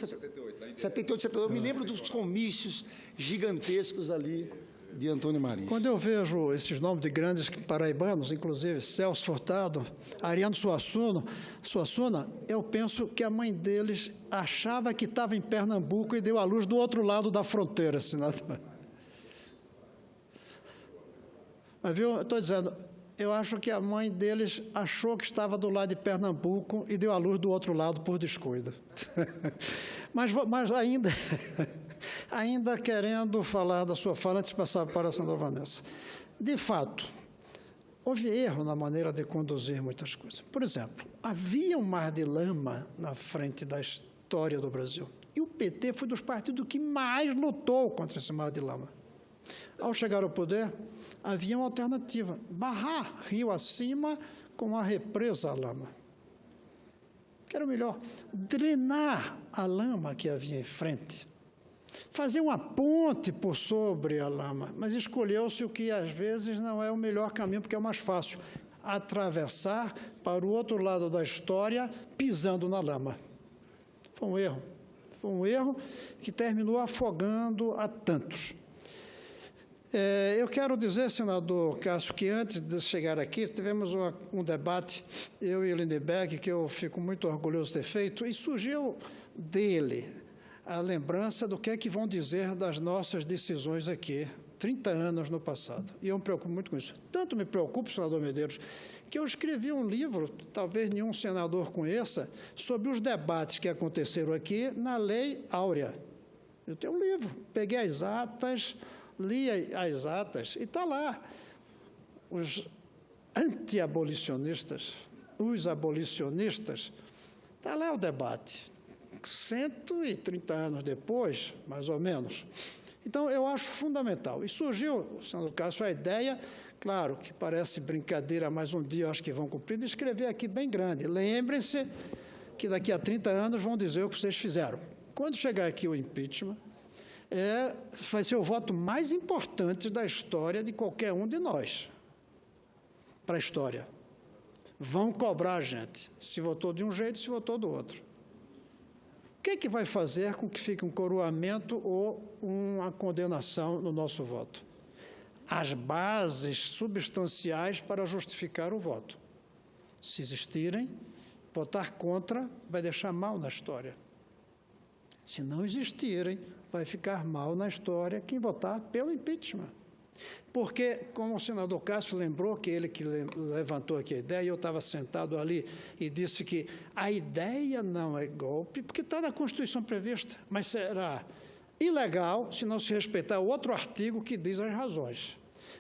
Speaker 5: 78. Eu me lembro dos comícios gigantescos ali de Antônio Maria.
Speaker 1: Quando eu vejo esses nomes de grandes paraibanos, inclusive Celso Furtado, Ariano Suassuna, eu penso que a mãe deles achava que estava em Pernambuco e deu à luz do outro lado da fronteira, senador. Mas, viu, estou dizendo, eu acho que a mãe deles achou que estava do lado de Pernambuco e deu à luz do outro lado por descuido. mas ainda querendo falar da sua fala, antes de passar para a senadora Vanessa. De fato, houve erro na maneira de conduzir muitas coisas. Por exemplo, havia um mar de lama na frente da história do Brasil. E o PT foi dos partidos que mais lutou contra esse mar de lama. Ao chegar ao poder, havia uma alternativa: barrar rio acima com a represa à lama. Que era o melhor, drenar a lama que havia em frente, fazer uma ponte por sobre a lama, mas escolheu-se o que às vezes não é o melhor caminho, porque é o mais fácil: atravessar para o outro lado da história pisando na lama. Foi um erro que terminou afogando a tantos. Eu quero dizer, senador Cássio, que antes de chegar aqui, tivemos um debate, eu e o Lindenberg, que eu fico muito orgulhoso de ter feito, e surgiu dele a lembrança do que é que vão dizer das nossas decisões aqui, 30 anos no passado. E eu me preocupo muito com isso. Tanto me preocupo, senador Medeiros, que eu escrevi um livro, talvez nenhum senador conheça, sobre os debates que aconteceram aqui na Lei Áurea. Eu tenho um livro, peguei as atas, li as atas, e está lá. Os anti-abolicionistas, os abolicionistas, está lá o debate. 130 anos depois, mais ou menos. Então, eu acho fundamental. E surgiu, senador Cássio, a ideia, claro, que parece brincadeira, mas um dia eu acho que vão cumprir, de escrever aqui bem grande. Lembrem-se que daqui a 30 anos vão dizer o que vocês fizeram. Quando chegar aqui o impeachment, vai ser o voto mais importante da história de qualquer um de nós, para a história. Vão cobrar a gente, se votou de um jeito, se votou do outro. O que é que vai fazer com que fique um coroamento ou uma condenação no nosso voto? As bases substanciais para justificar o voto. Se existirem, votar contra vai deixar mal na história. Se não existirem, vai ficar mal na história quem votar pelo impeachment. Porque, como o senador Cássio lembrou, que ele que levantou aqui a ideia, eu estava sentado ali e disse que a ideia não é golpe, porque está na Constituição prevista, mas será ilegal se não se respeitar o outro artigo que diz as razões.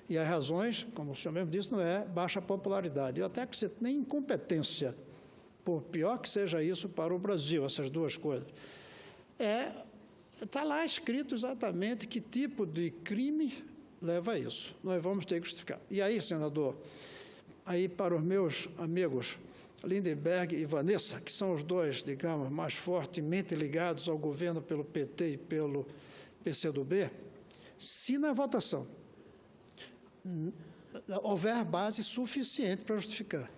Speaker 1: E as razões, como o senhor mesmo disse, não é baixa popularidade. Eu até que você tem incompetência, por pior que seja isso para o Brasil, essas duas coisas. Está lá escrito exatamente que tipo de crime leva a isso. Nós vamos ter que justificar. E aí, senador, aí para os meus amigos Lindenberg e Vanessa, que são os dois, digamos, mais fortemente ligados ao governo pelo PT e pelo PCdoB, se na votação houver base suficiente para justificar,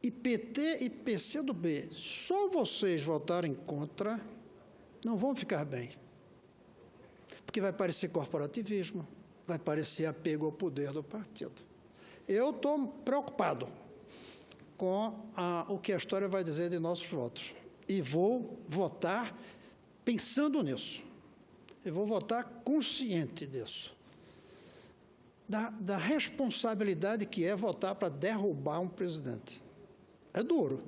Speaker 1: e PT e PCdoB, só vocês votarem contra, não vão ficar bem. Porque vai parecer corporativismo, vai parecer apego ao poder do partido. Eu estou preocupado com o que a história vai dizer de nossos votos. E vou votar pensando nisso. Eu vou votar consciente disso. Da responsabilidade que é votar para derrubar um presidente. É duro.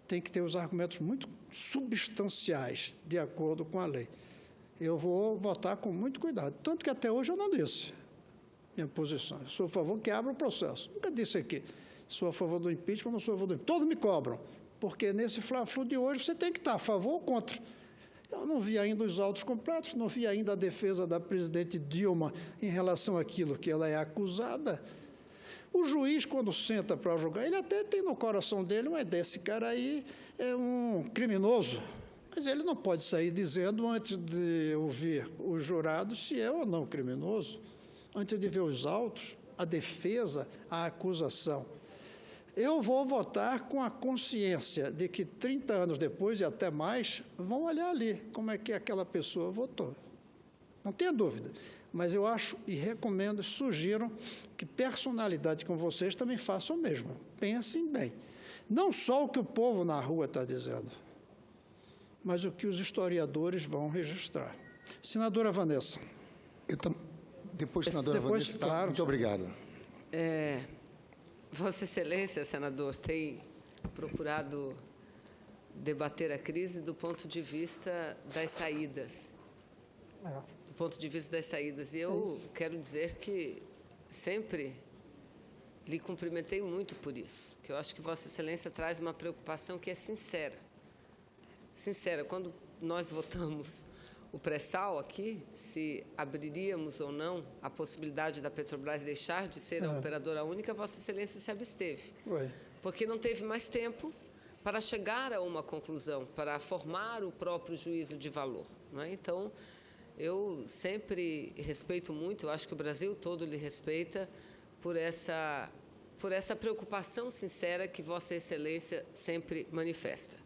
Speaker 1: Tem que ter os argumentos muito substanciais, de acordo com a lei. Eu vou votar com muito cuidado. Tanto que até hoje eu não disse minha posição. Eu sou a favor que abra o processo. Nunca disse aqui. Sou a favor do impeachment, não sou a favor do impeachment. Todos me cobram. Porque nesse fla-flu de hoje você tem que estar a favor ou contra. Eu não vi ainda os autos completos, não vi ainda a defesa da presidente Dilma em relação àquilo que ela é acusada. O juiz, quando senta para julgar, ele até tem no coração dele uma ideia: esse cara aí é um criminoso. Mas ele não pode sair dizendo, antes de ouvir os jurados, se é ou não criminoso. antes de ver os autos, a defesa, a acusação. Eu vou votar com a consciência de que 30 anos depois e até mais, vão olhar ali como é que aquela pessoa votou. Não tenha dúvida. Mas eu acho e recomendo, sugiro que personalidades como vocês também façam o mesmo. Pensem bem. Não só o que o povo na rua está dizendo, mas o que os historiadores vão registrar. Senadora Vanessa.
Speaker 5: Depois, senadora Vanessa,
Speaker 1: claro,
Speaker 5: muito obrigado.
Speaker 3: Vossa Excelência, senador, tem procurado debater a crise do ponto de vista das saídas. Do ponto de vista das saídas. E eu quero dizer que sempre lhe cumprimentei muito por isso, que eu acho que Vossa Excelência traz uma preocupação que é sincera. Sincera, quando nós votamos o pré-sal aqui, se abriríamos ou não a possibilidade da Petrobras deixar de ser a operadora única, Vossa Excelência se absteve. Porque não teve mais tempo para chegar a uma conclusão, para formar o próprio juízo de valor. Não é? Então, eu sempre respeito muito, eu acho que o Brasil todo lhe respeita por essa preocupação sincera que Vossa Excelência sempre manifesta.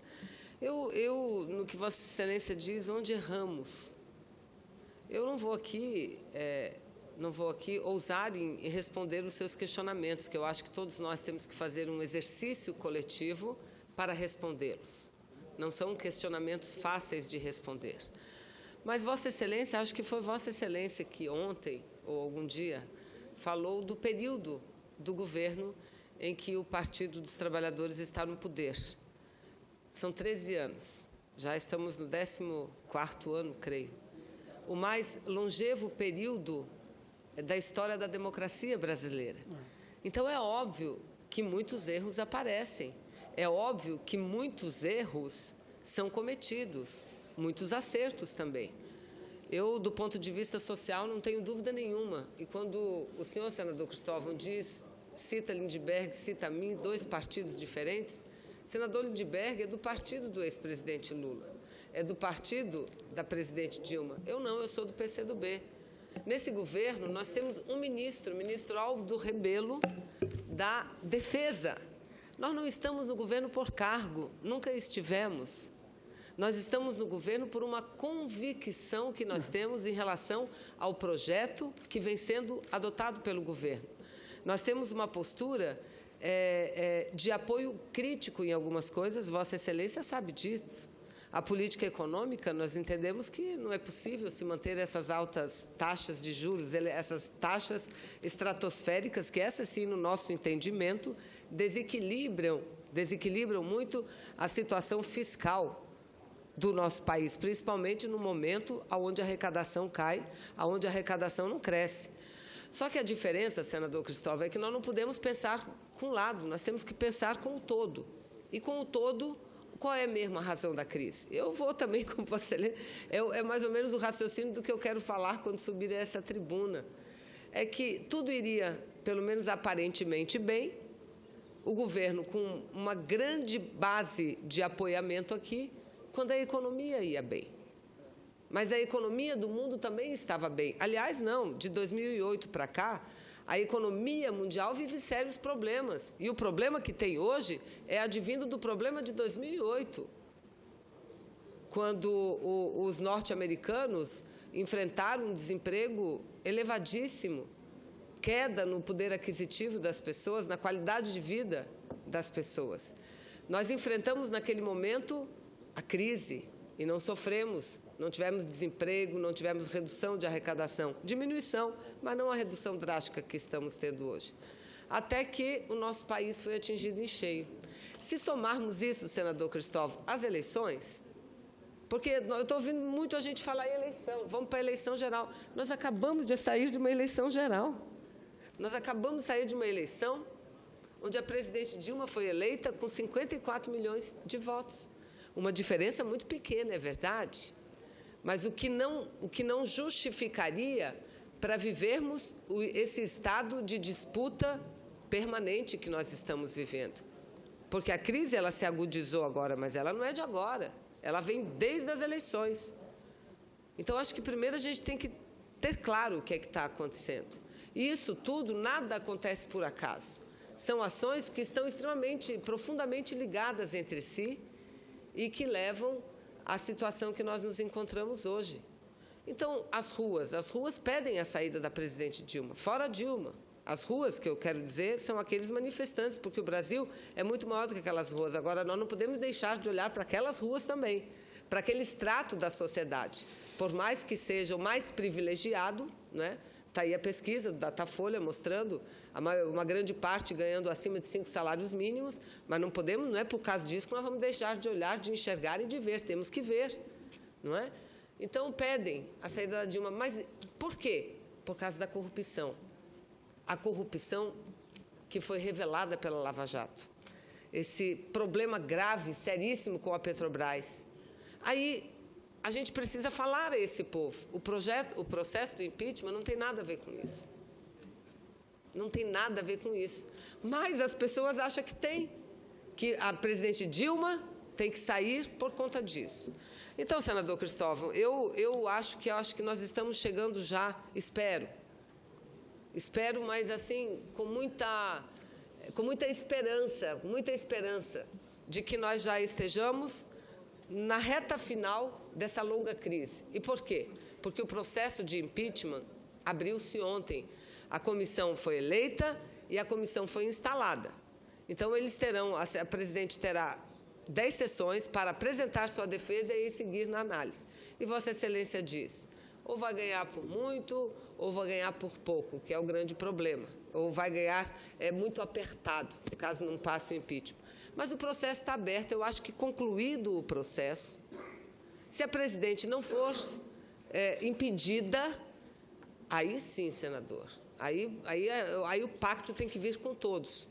Speaker 3: No que Vossa Excelência diz, onde erramos, eu não vou aqui ousar em responder os seus questionamentos, que eu acho que todos nós temos que fazer um exercício coletivo para respondê-los. Não são questionamentos fáceis de responder. Mas Vossa Excelência, acho que foi Vossa Excelência que ontem, ou algum dia, falou do período do governo em que o Partido dos Trabalhadores está no poder. São 13 anos, já estamos no 14º ano, creio. O mais longevo período da história da democracia brasileira. Então, é óbvio que muitos erros aparecem. É óbvio que muitos erros são cometidos, muitos acertos também. Eu, do ponto de vista social, não tenho dúvida nenhuma. E quando o senhor, senador Cristóvão, cita Lindbergh, cita a mim, dois partidos diferentes, senador Lindbergh é do partido do ex-presidente Lula, é do partido da presidente Dilma. Eu não, eu sou do PCdoB. Nesse governo, nós temos um ministro, o ministro Aldo Rebelo, da Defesa. Nós não estamos no governo por cargo, nunca estivemos. Nós estamos no governo por uma convicção que nós temos em relação ao projeto que vem sendo adotado pelo governo. Nós temos uma postura de apoio crítico em algumas coisas, Vossa Excelência sabe disso. A política econômica, nós entendemos que não é possível se manter essas altas taxas de juros, essas taxas estratosféricas, que essas sim, no nosso entendimento, desequilibram muito a situação fiscal do nosso país, principalmente no momento onde a arrecadação cai, onde a arrecadação não cresce. Só que a diferença, senador Cristóvão, é que nós não podemos pensar com um lado, nós temos que pensar com o todo. E com o todo, qual é mesmo a razão da crise? Eu vou também, como você lê, é mais ou menos o raciocínio do que eu quero falar quando subir a essa tribuna. É que tudo iria, pelo menos aparentemente, bem, o governo com uma grande base de apoiamento aqui, quando a economia ia bem. Mas a economia do mundo também estava bem. Aliás, não, de 2008 para cá, a economia mundial vive sérios problemas. E o problema que tem hoje é advindo do problema de 2008, quando os norte-americanos enfrentaram um desemprego elevadíssimo, queda no poder aquisitivo das pessoas, na qualidade de vida das pessoas. Nós enfrentamos naquele momento a crise e não sofremos, não tivemos desemprego, não tivemos redução de arrecadação, diminuição, mas não a redução drástica que estamos tendo hoje. Até que o nosso país foi atingido em cheio. Se somarmos isso, senador Cristóvão, às eleições, porque eu estou ouvindo muito a gente falar em eleição, vamos para a eleição geral. Nós acabamos de sair de uma eleição geral. Nós acabamos de sair de uma eleição onde a presidente Dilma foi eleita com 54 milhões de votos. Uma diferença muito pequena, é verdade, mas o que não justificaria para vivermos esse estado de disputa permanente que nós estamos vivendo. Porque a crise ela se agudizou agora, mas ela não é de agora, ela vem desde as eleições. Então, acho que primeiro a gente tem que ter claro o que é que está acontecendo. E isso tudo, nada acontece por acaso. São ações que estão profundamente ligadas entre si e que levam à situação que nós nos encontramos hoje. Então, as ruas pedem a saída da presidente Dilma, fora Dilma. As ruas, que eu quero dizer, são aqueles manifestantes, porque o Brasil é muito maior do que aquelas ruas. Agora, nós não podemos deixar de olhar para aquelas ruas também, para aquele extrato da sociedade. Por mais que seja o mais privilegiado, né? Está aí a pesquisa do Datafolha mostrando uma grande parte ganhando acima de 5 salários mínimos, mas não é por causa disso que nós vamos deixar de olhar, de enxergar e de ver. Temos que ver, não é? Então, pedem a saída da Dilma. Mas por quê? Por causa da corrupção. A corrupção que foi revelada pela Lava Jato. Esse problema grave, seríssimo com a Petrobras. Aí, a gente precisa falar a esse povo. O processo do impeachment não tem nada a ver com isso. Não tem nada a ver com isso. Mas as pessoas acham que tem. Que a presidente Dilma tem que sair por conta disso. Então, senador Cristóvão, eu acho que nós estamos chegando já, espero, mas assim, com muita esperança de que nós já estejamos na reta final dessa longa crise. E por quê? Porque o processo de impeachment abriu-se ontem. A comissão foi eleita e a comissão foi instalada. Então, a presidente terá 10 sessões para apresentar sua defesa e aí seguir na análise. E Vossa Excelência diz, ou vai ganhar por muito, ou vai ganhar por pouco, que é o grande problema. Ou vai ganhar muito apertado, caso não passe o impeachment. Mas o processo está aberto. Eu acho que, concluído o processo, se a presidente não for impedida, aí sim, senador, aí o pacto tem que vir com todos.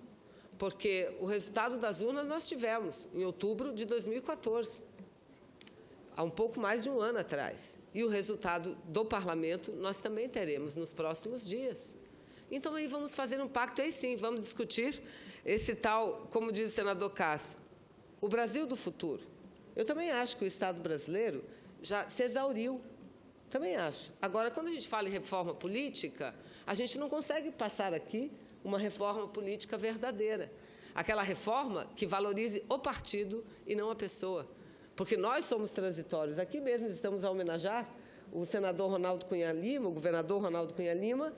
Speaker 3: Porque o resultado das urnas nós tivemos em outubro de 2014, há um pouco mais de um ano atrás. E o resultado do parlamento nós também teremos nos próximos dias. Então, aí vamos fazer um pacto, aí sim, vamos discutir esse tal, como diz o senador Cássio, o Brasil do futuro. Eu também acho que o Estado brasileiro já se exauriu. Também acho. Agora, quando a gente fala em reforma política, a gente não consegue passar aqui uma reforma política verdadeira. Aquela reforma que valorize o partido e não a pessoa. Porque nós somos transitórios. Aqui mesmo estamos a homenagear o senador Ronaldo Cunha Lima, o governador Ronaldo Cunha Lima,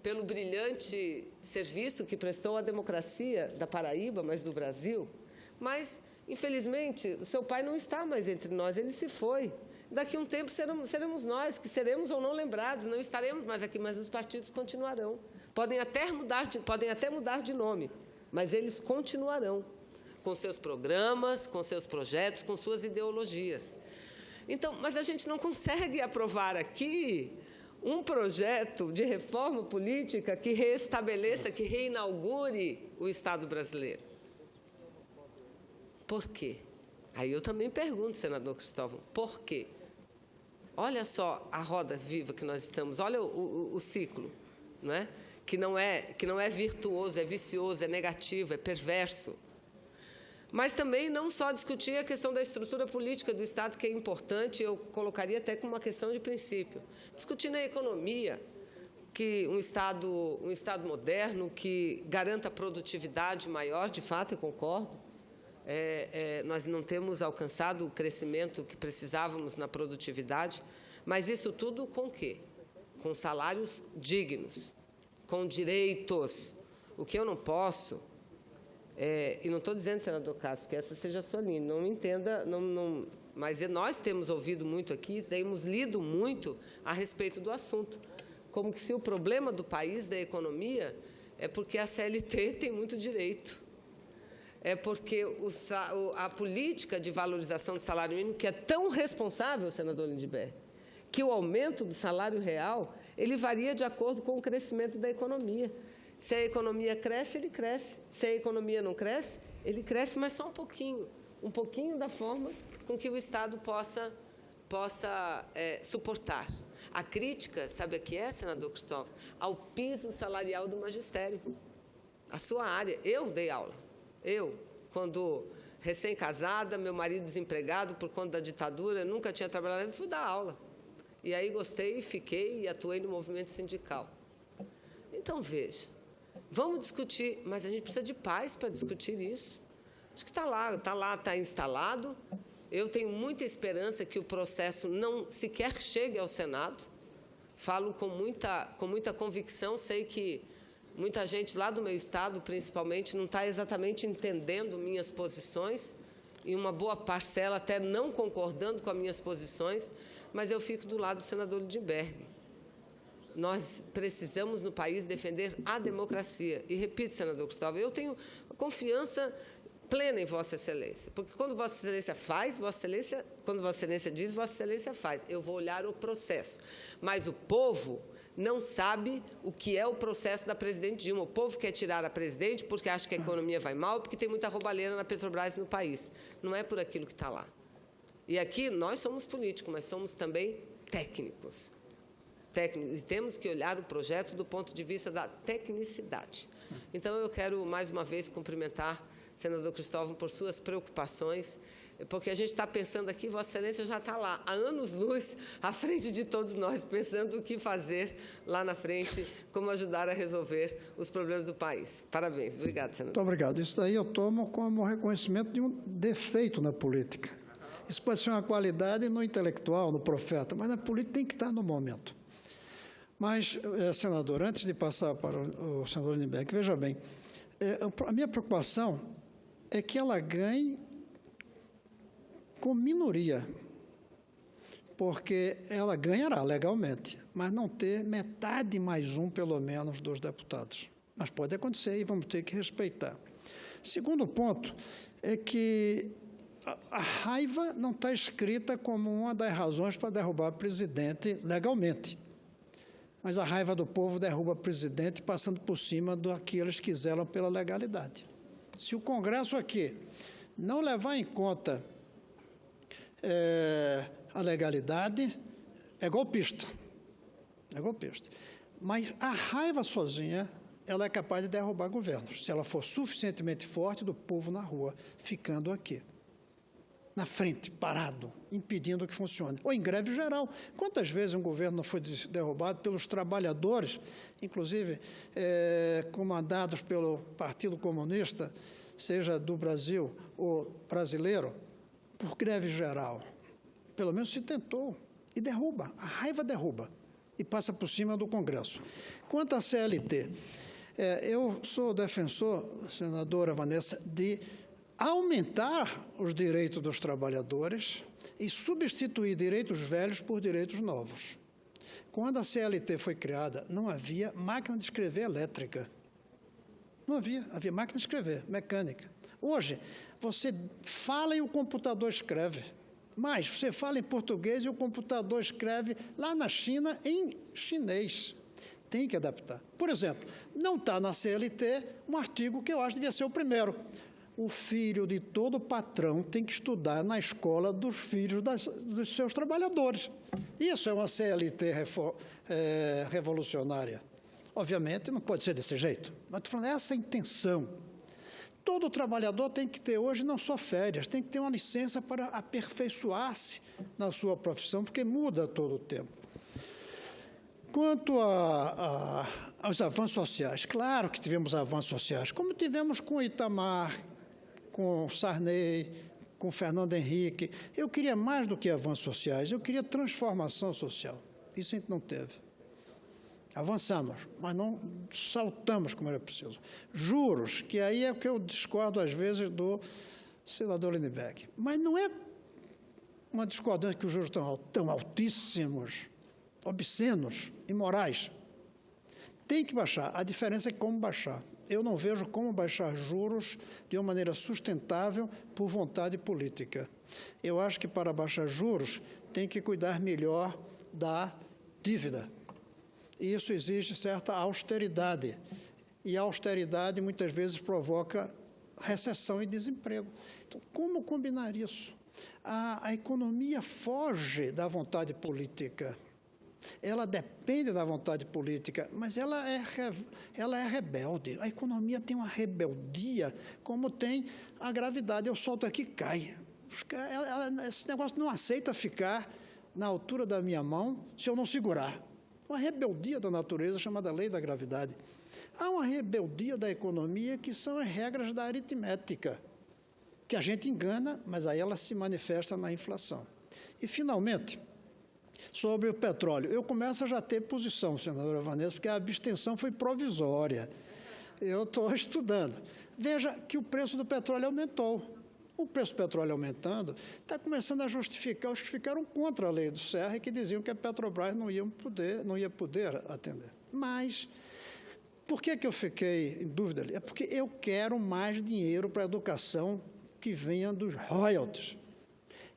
Speaker 3: pelo brilhante serviço que prestou à democracia da Paraíba, mas do Brasil. Mas, infelizmente, o seu pai não está mais entre nós, ele se foi. Daqui a um tempo seremos nós, que seremos ou não lembrados, não estaremos mais aqui, mas os partidos continuarão. Podem até mudar de nome, mas eles continuarão, com seus programas, com seus projetos, com suas ideologias. Então, mas a gente não consegue aprovar aqui um projeto de reforma política que reestabeleça, que reinaugure o Estado brasileiro. Por quê? Aí eu também pergunto, senador Cristóvão, por quê? Olha só a roda viva que nós estamos, olha o ciclo, não é? Que não é virtuoso, é vicioso, é negativo, é perverso. Mas também não só discutir a questão da estrutura política do Estado, que é importante, eu colocaria até como uma questão de princípio. Discutir na economia, que um Estado moderno, que garanta produtividade maior, de fato, eu concordo. Nós não temos alcançado o crescimento que precisávamos na produtividade, mas isso tudo com o quê? Com salários dignos, com direitos. O que eu não posso... e não estou dizendo, senador Cássio, que essa seja a sua linha, não me entenda, mas nós temos ouvido muito aqui, temos lido muito a respeito do assunto, como que se o problema do país, da economia, é porque a CLT tem muito direito, é porque a política de valorização do salário mínimo, que é tão responsável, senador Lindbergh, que o aumento do salário real, ele varia de acordo com o crescimento da economia. Se a economia cresce, ele cresce. Se a economia não cresce, ele cresce, mas só um pouquinho da forma com que o Estado possa suportar. A crítica, sabe o que é, senador Cristóvão? Ao piso salarial do magistério, a sua área. Eu dei aula. Quando recém-casada, meu marido desempregado por conta da ditadura, eu nunca tinha trabalhado, eu fui dar aula. E aí gostei, fiquei e atuei no movimento sindical. Então, veja, vamos discutir, mas a gente precisa de paz para discutir isso. Acho que está instalado. Eu tenho muita esperança que o processo não sequer chegue ao Senado. Falo com muita convicção, sei que muita gente lá do meu estado, principalmente, não está exatamente entendendo minhas posições, e uma boa parcela até não concordando com as minhas posições, mas eu fico do lado do senador Lindbergh. Nós precisamos, no país, defender a democracia. E, repito, senador Cristóvão, eu tenho confiança plena em Vossa Excelência, porque quando Vossa Excelência faz, quando Vossa Excelência diz, Vossa Excelência faz. Eu vou olhar o processo. Mas o povo não sabe o que é o processo da presidente Dilma. O povo quer tirar a presidente porque acha que a economia vai mal, porque tem muita roubalheira na Petrobras e no país. Não é por aquilo que está lá. E aqui nós somos políticos, mas somos também técnicos. E temos que olhar o projeto do ponto de vista da tecnicidade. Então, eu quero, mais uma vez, cumprimentar o senador Cristóvão por suas preocupações, porque a gente está pensando aqui, Vossa Excelência já está lá, há anos-luz, à frente de todos nós, pensando o que fazer lá na frente, como ajudar a resolver os problemas do país. Parabéns. Obrigado, senador.
Speaker 1: Muito obrigado. Isso daí eu tomo como reconhecimento de um defeito na política. Isso pode ser uma qualidade no intelectual, no profeta, mas na política tem que estar no momento. Mas, senador, antes de passar para o senador Lindbergh, veja bem, a minha preocupação é que ela ganhe com minoria, porque ela ganhará legalmente, mas não ter metade mais um, pelo menos, dos deputados. Mas pode acontecer e vamos ter que respeitar. Segundo ponto é que a raiva não está escrita como uma das razões para derrubar o presidente legalmente. Mas a raiva do povo derruba o presidente passando por cima daqueles que zelam pela legalidade. Se o Congresso aqui não levar em conta a legalidade, é golpista. É golpista. Mas a raiva sozinha, ela é capaz de derrubar governos, se ela for suficientemente forte do povo na rua, ficando aqui, na frente, parado, impedindo que funcione. Ou em greve geral. Quantas vezes um governo não foi derrubado pelos trabalhadores, inclusive comandados pelo Partido Comunista, seja do Brasil ou brasileiro, por greve geral? Pelo menos se tentou. E derruba. A raiva derruba. E passa por cima do Congresso. Quanto à CLT, eu sou defensor, senadora Vanessa, de aumentar os direitos dos trabalhadores e substituir direitos velhos por direitos novos. Quando a CLT foi criada, não havia máquina de escrever elétrica. Não havia máquina de escrever, mecânica. Hoje, você fala e o computador escreve. Mas você fala em português e o computador escreve lá na China em chinês. Tem que adaptar. Por exemplo, não está na CLT um artigo que eu acho que devia ser o primeiro. O filho de todo patrão tem que estudar na escola dos filhos dos seus trabalhadores. Isso é uma CLT revolucionária. Obviamente, não pode ser desse jeito, mas estou falando essa intenção. Todo trabalhador tem que ter hoje não só férias, tem que ter uma licença para aperfeiçoar-se na sua profissão, porque muda todo o tempo. Quanto aos avanços sociais, claro que tivemos avanços sociais, como tivemos com Itamar, com Sarney, com Fernando Henrique. Eu queria mais do que avanços sociais, eu queria transformação social. Isso a gente não teve. Avançamos, mas não saltamos como era preciso. Juros, que aí é o que eu discordo às vezes do senador Lindbergh. Mas não é uma discordância que os juros estão tão altíssimos, obscenos, imorais. Tem que baixar. A diferença é como baixar. Eu não vejo como baixar juros de uma maneira sustentável por vontade política. Eu acho que para baixar juros tem que cuidar melhor da dívida. E isso exige certa austeridade. E a austeridade muitas vezes provoca recessão e desemprego. Então, como combinar isso? A economia foge da vontade política. Ela depende da vontade política, mas ela é rebelde. A economia tem uma rebeldia, como tem a gravidade. Eu solto aqui e cai. Esse negócio não aceita ficar na altura da minha mão se eu não segurar. uma rebeldia da natureza chamada lei da gravidade. Há uma rebeldia da economia que são as regras da aritmética, que a gente engana, mas aí ela se manifesta na inflação. E, finalmente, sobre o petróleo, eu começo a já ter posição, senadora Vanessa, porque a abstenção foi provisória. Eu estou estudando. Veja que o preço do petróleo aumentou. O preço do petróleo aumentando está começando a justificar os que ficaram contra a lei do Serra e que diziam que a Petrobras não ia poder atender. Mas por que eu fiquei em dúvida ali? É porque eu quero mais dinheiro para a educação que venha dos royalties.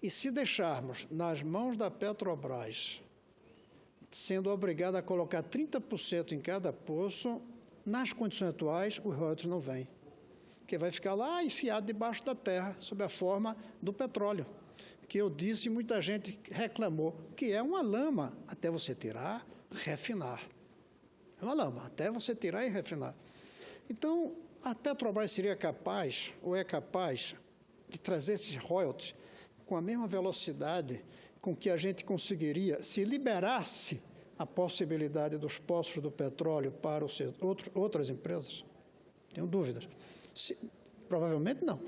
Speaker 1: E se deixarmos nas mãos da Petrobras, sendo obrigada a colocar 30% em cada poço, nas condições atuais, os royalties não vêm. Porque vai ficar lá enfiado debaixo da terra, sob a forma do petróleo, que eu disse e muita gente reclamou, que é uma lama até você tirar, refinar. É uma lama, até você tirar e refinar. Então, a Petrobras seria capaz, ou é capaz, de trazer esses royalties com a mesma velocidade com que a gente conseguiria se liberasse a possibilidade dos poços do petróleo para outras empresas? Tenho dúvidas. Provavelmente não.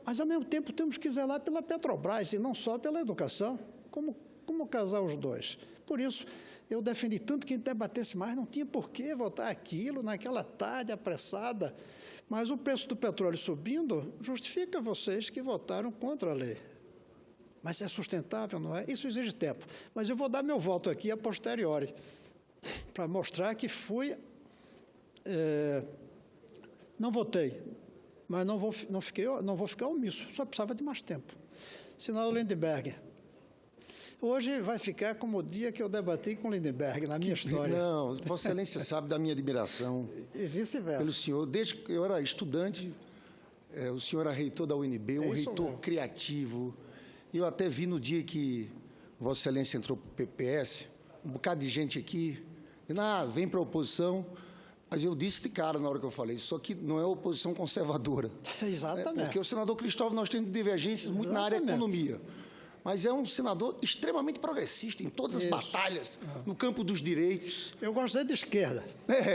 Speaker 1: Mas, ao mesmo tempo, temos que zelar pela Petrobras e não só pela educação. Como casar os dois? Por isso, eu defendi tanto que a gente debatesse mais, não tinha por que votar aquilo naquela tarde apressada. Mas o preço do petróleo subindo justifica vocês que votaram contra a lei. Mas é sustentável, não é? Isso exige tempo. Mas eu vou dar meu voto aqui a posteriori, para mostrar que fui... não votei, mas não vou ficar omisso, só precisava de mais tempo. Senador Lindbergh, hoje vai ficar como o dia que eu debati com Lindbergh, na minha história.
Speaker 5: Não, Vossa Excelência sabe da minha admiração
Speaker 1: e vice-versa.
Speaker 5: Pelo senhor. Desde que eu era estudante, o senhor era reitor da UNB, um reitor criativo. Eu até vi no dia que Vossa Excelência entrou para o PPS, um bocado de gente aqui, vem para a oposição, mas eu disse de cara na hora que eu falei, isso aqui não é oposição conservadora.
Speaker 1: Exatamente.
Speaker 5: Porque o senador Cristóvão, nós temos divergências muito na área da economia, mas é um senador extremamente progressista em todas as batalhas, no campo dos direitos.
Speaker 1: Eu gostei de esquerda.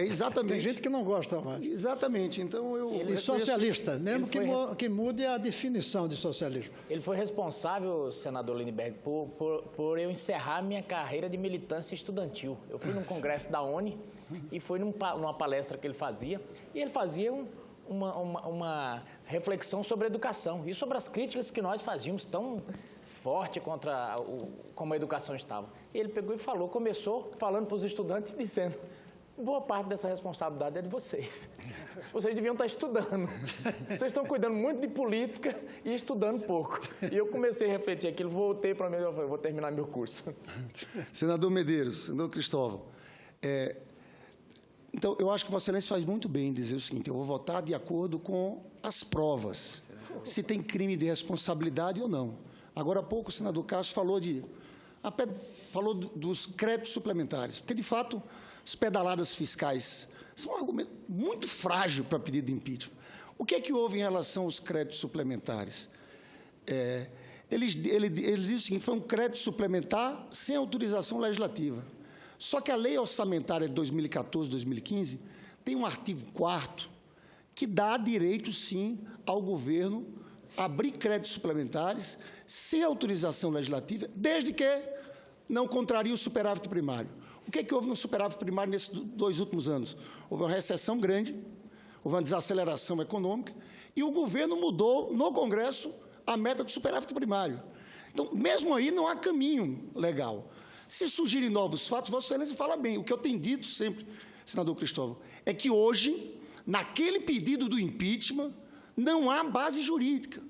Speaker 5: Exatamente.
Speaker 1: Tem gente que não gosta mais.
Speaker 5: Exatamente. Então,
Speaker 1: E socialista, mesmo que mude a definição de socialismo.
Speaker 4: Ele foi responsável, senador Lindbergh, por eu encerrar minha carreira de militância estudantil. Eu fui num congresso da ONU e fui numa palestra que ele fazia, e ele fazia uma reflexão sobre a educação e sobre as críticas que nós fazíamos tão forte contra como a educação estava. E ele pegou e começou falando para os estudantes, dizendo: boa parte dessa responsabilidade é de vocês. Vocês deviam estar estudando. Vocês estão cuidando muito de política e estudando pouco. E eu comecei a refletir aquilo, voltei para mim e falei: vou terminar meu curso.
Speaker 5: Senador Medeiros, senador Cristóvão, então, eu acho que Vossa Excelência faz muito bem em dizer o seguinte: eu vou votar de acordo com as provas, se tem crime de responsabilidade ou não. Agora há pouco o senador Cássio falou dos créditos suplementares, porque, de fato, as pedaladas fiscais são um argumento muito frágil para pedido de impeachment. O que é que houve em relação aos créditos suplementares? Ele diz o seguinte: foi um crédito suplementar sem autorização legislativa. Só que a Lei Orçamentária de 2014, 2015, tem um artigo 4º que dá direito, sim, ao governo abrir créditos suplementares sem autorização legislativa, desde que não contraria o superávit primário. O que é que houve no superávit primário nesses 2 últimos anos? Houve uma recessão grande, houve uma desaceleração econômica, e o governo mudou, no Congresso, a meta do superávit primário. Então, mesmo aí, não há caminho legal. Se surgirem novos fatos, Vossa Excelência fala bem. O que eu tenho dito sempre, senador Cristóvão, é que hoje, naquele pedido do impeachment, não há base jurídica.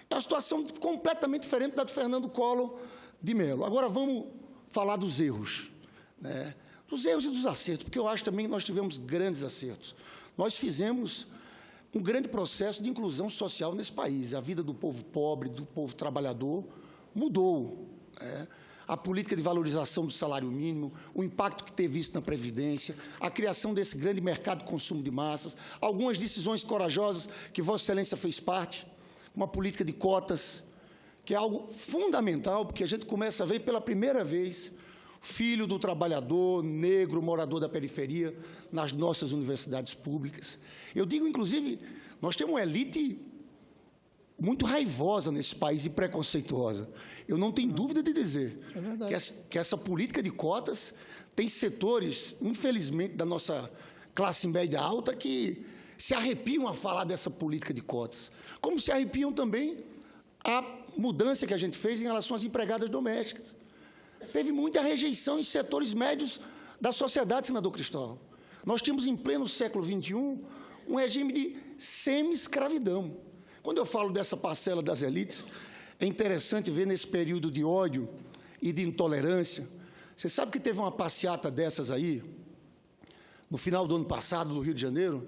Speaker 5: É uma situação completamente diferente da de Fernando Collor de Mello. Agora, vamos falar dos erros, né? Dos erros e dos acertos, porque eu acho também que nós tivemos grandes acertos. Nós fizemos um grande processo de inclusão social nesse país. A vida do povo pobre, do povo trabalhador, mudou, né? A política de valorização do salário mínimo, o impacto que teve isso na Previdência, a criação desse grande mercado de consumo de massas, algumas decisões corajosas que Vossa Excelência fez parte, uma política de cotas, que é algo fundamental, porque a gente começa a ver pela primeira vez filho do trabalhador, negro, morador da periferia, nas nossas universidades públicas. Eu digo, inclusive, nós temos uma elite muito raivosa nesse país e preconceituosa. Eu não tenho dúvida de dizer que essa política de cotas tem setores, infelizmente, da nossa classe média alta que se arrepiam a falar dessa política de cotas, como se arrepiam também a mudança que a gente fez em relação às empregadas domésticas. Teve muita rejeição em setores médios da sociedade, senador Cristóvão. Nós tínhamos, em pleno século XXI, um regime de semi-escravidão. Quando eu falo dessa parcela das elites, é interessante ver nesse período de ódio e de intolerância. Você sabe que teve uma passeata dessas aí, no final do ano passado, no Rio de Janeiro,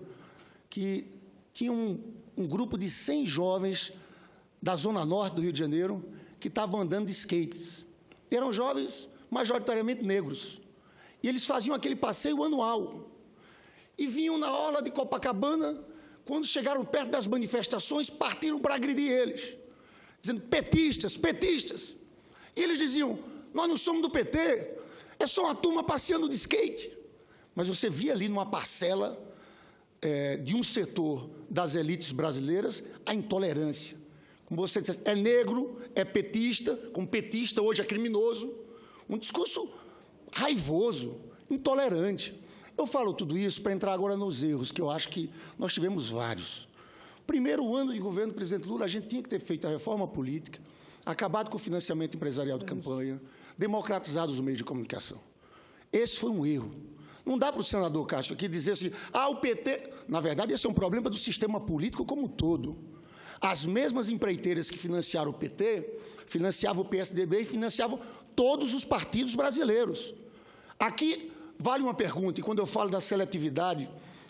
Speaker 5: que tinha um grupo de 100 jovens da Zona Norte do Rio de Janeiro que estavam andando de skates. Eram jovens majoritariamente negros. E eles faziam aquele passeio anual. E vinham na orla de Copacabana, quando chegaram perto das manifestações, partiram para agredir eles, dizendo: petistas, petistas. E eles diziam: nós não somos do PT, é só uma turma passeando de skate. Mas você via ali numa parcela de um setor das elites brasileiras a intolerância. Como você disse, é negro, é petista, como petista hoje é criminoso, um discurso raivoso, intolerante. Eu falo tudo isso para entrar agora nos erros, que eu acho que nós tivemos vários. Primeiro ano de governo do presidente Lula, a gente tinha que ter feito a reforma política, acabado com o financiamento empresarial de campanha, democratizado os meios de comunicação. Esse foi um erro. Não dá para o senador Castro aqui dizer assim: o PT... Na verdade, esse é um problema do sistema político como um todo. As mesmas empreiteiras que financiaram o PT, financiavam o PSDB e financiavam todos os partidos brasileiros. Aqui vale uma pergunta, e quando eu falo da seletividade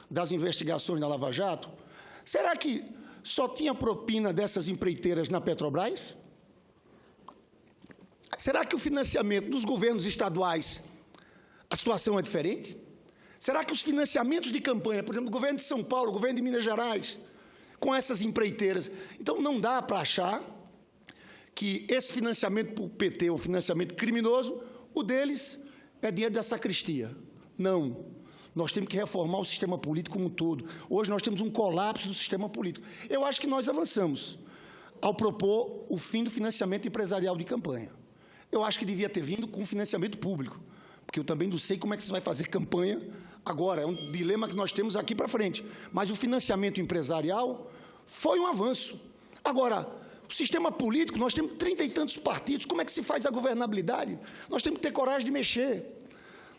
Speaker 5: das investigações na Lava Jato, será que só tinha propina dessas empreiteiras na Petrobras? Será que o financiamento dos governos estaduais, a situação é diferente? Será que os financiamentos de campanha, por exemplo, do governo de São Paulo, governo de Minas Gerais, com essas empreiteiras? Então, não dá para achar que esse financiamento para o PT é um financiamento criminoso, o deles é dinheiro da sacristia. Não. Nós temos que reformar o sistema político como um todo. Hoje nós temos um colapso do sistema político. Eu acho que nós avançamos ao propor o fim do financiamento empresarial de campanha. Eu acho que devia ter vindo com financiamento público, porque eu também não sei como é que você vai fazer campanha agora. É um dilema que nós temos aqui para frente. Mas o financiamento empresarial foi um avanço. Agora, o sistema político, nós temos 30 e tantos partidos, como é que se faz a governabilidade? Nós temos que ter coragem de mexer.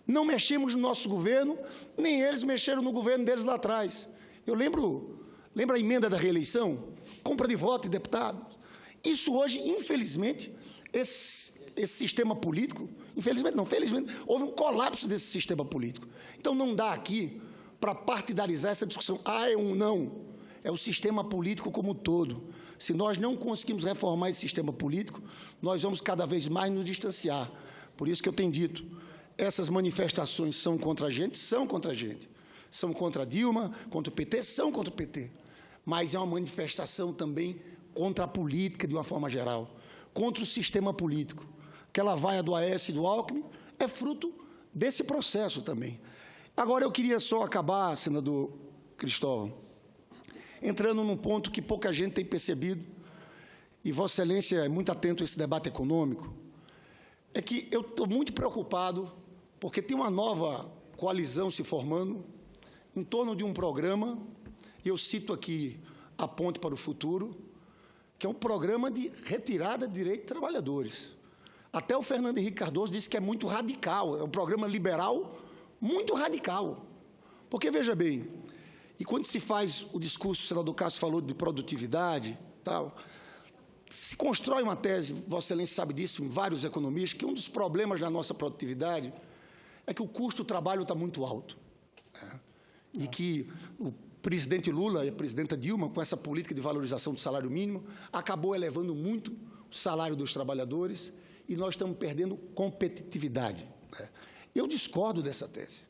Speaker 5: Não mexemos no nosso governo, nem eles mexeram no governo deles lá atrás. Eu lembro a emenda da reeleição, compra de voto de deputados. Isso hoje, infelizmente, esse sistema político, infelizmente não, felizmente, houve um colapso desse sistema político. Então, não dá aqui para partidarizar essa discussão. É um não. É o sistema político como um todo. Se nós não conseguimos reformar esse sistema político, nós vamos cada vez mais nos distanciar. Por isso que eu tenho dito, essas manifestações são contra a gente, são contra a gente. São contra a Dilma, contra o PT, são contra o PT. Mas é uma manifestação também contra a política de uma forma geral, contra o sistema político. Aquela vaia do Aécio e do Alckmin é fruto desse processo também. Agora, eu queria só acabar, senador Cristóvão, entrando num ponto que pouca gente tem percebido, e Vossa Excelência é muito atento a esse debate econômico, é que eu estou muito preocupado, porque tem uma nova coalizão se formando em torno de um programa, e eu cito aqui a Ponte para o Futuro, que é um programa de retirada de direitos de trabalhadores. Até o Fernando Henrique Cardoso disse que é muito radical, é um programa liberal muito radical. Porque, veja bem, e quando se faz o discurso, o senador Cássio falou de produtividade, tal, se constrói uma tese, Vossa Excelência sabe disso, em vários economistas, que um dos problemas da nossa produtividade é que o custo do trabalho está muito alto. E que o presidente Lula e a presidenta Dilma, com essa política de valorização do salário mínimo, acabou elevando muito o salário dos trabalhadores e nós estamos perdendo competitividade. Eu discordo dessa tese.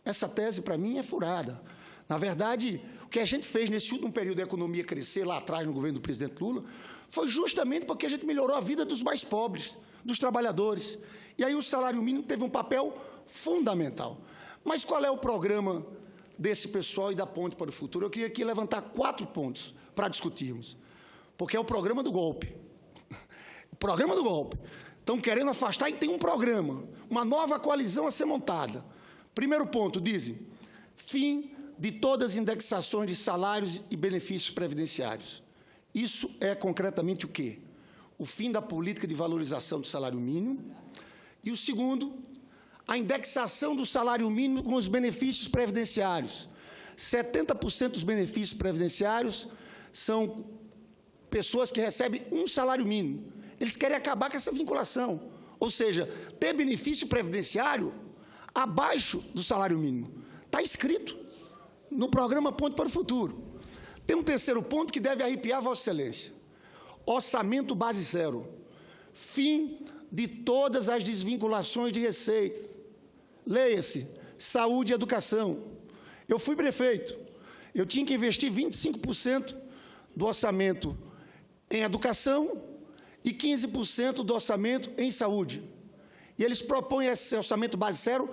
Speaker 5: Essa tese, para mim, é furada. Na verdade, o que a gente fez nesse último período da economia crescer, lá atrás, no governo do presidente Lula, foi justamente porque a gente melhorou a vida dos mais pobres, dos trabalhadores. E aí o salário mínimo teve um papel fundamental. Mas qual é o programa desse pessoal e da Ponte para o Futuro? Eu queria aqui levantar 4 pontos para discutirmos, porque é o programa do golpe. O programa do golpe. Estão querendo afastar e tem um programa, uma nova coalizão a ser montada. Primeiro ponto, dizem, fim de todas as indexações de salários e benefícios previdenciários. Isso é concretamente o quê? O fim da política de valorização do salário mínimo. E o segundo, a indexação do salário mínimo com os benefícios previdenciários. 70% dos benefícios previdenciários são pessoas que recebem um salário mínimo. Eles querem acabar com essa vinculação, ou seja, ter benefício previdenciário abaixo do salário mínimo. Está escrito no programa Ponte para o Futuro. Tem um terceiro ponto que deve arrepiar Vossa Excelência. Orçamento base zero. Fim de todas as desvinculações de receitas. Leia-se, saúde e educação. Eu fui prefeito. Eu tinha que investir 25% do orçamento em educação e 15% do orçamento em saúde. E eles propõem esse orçamento base zero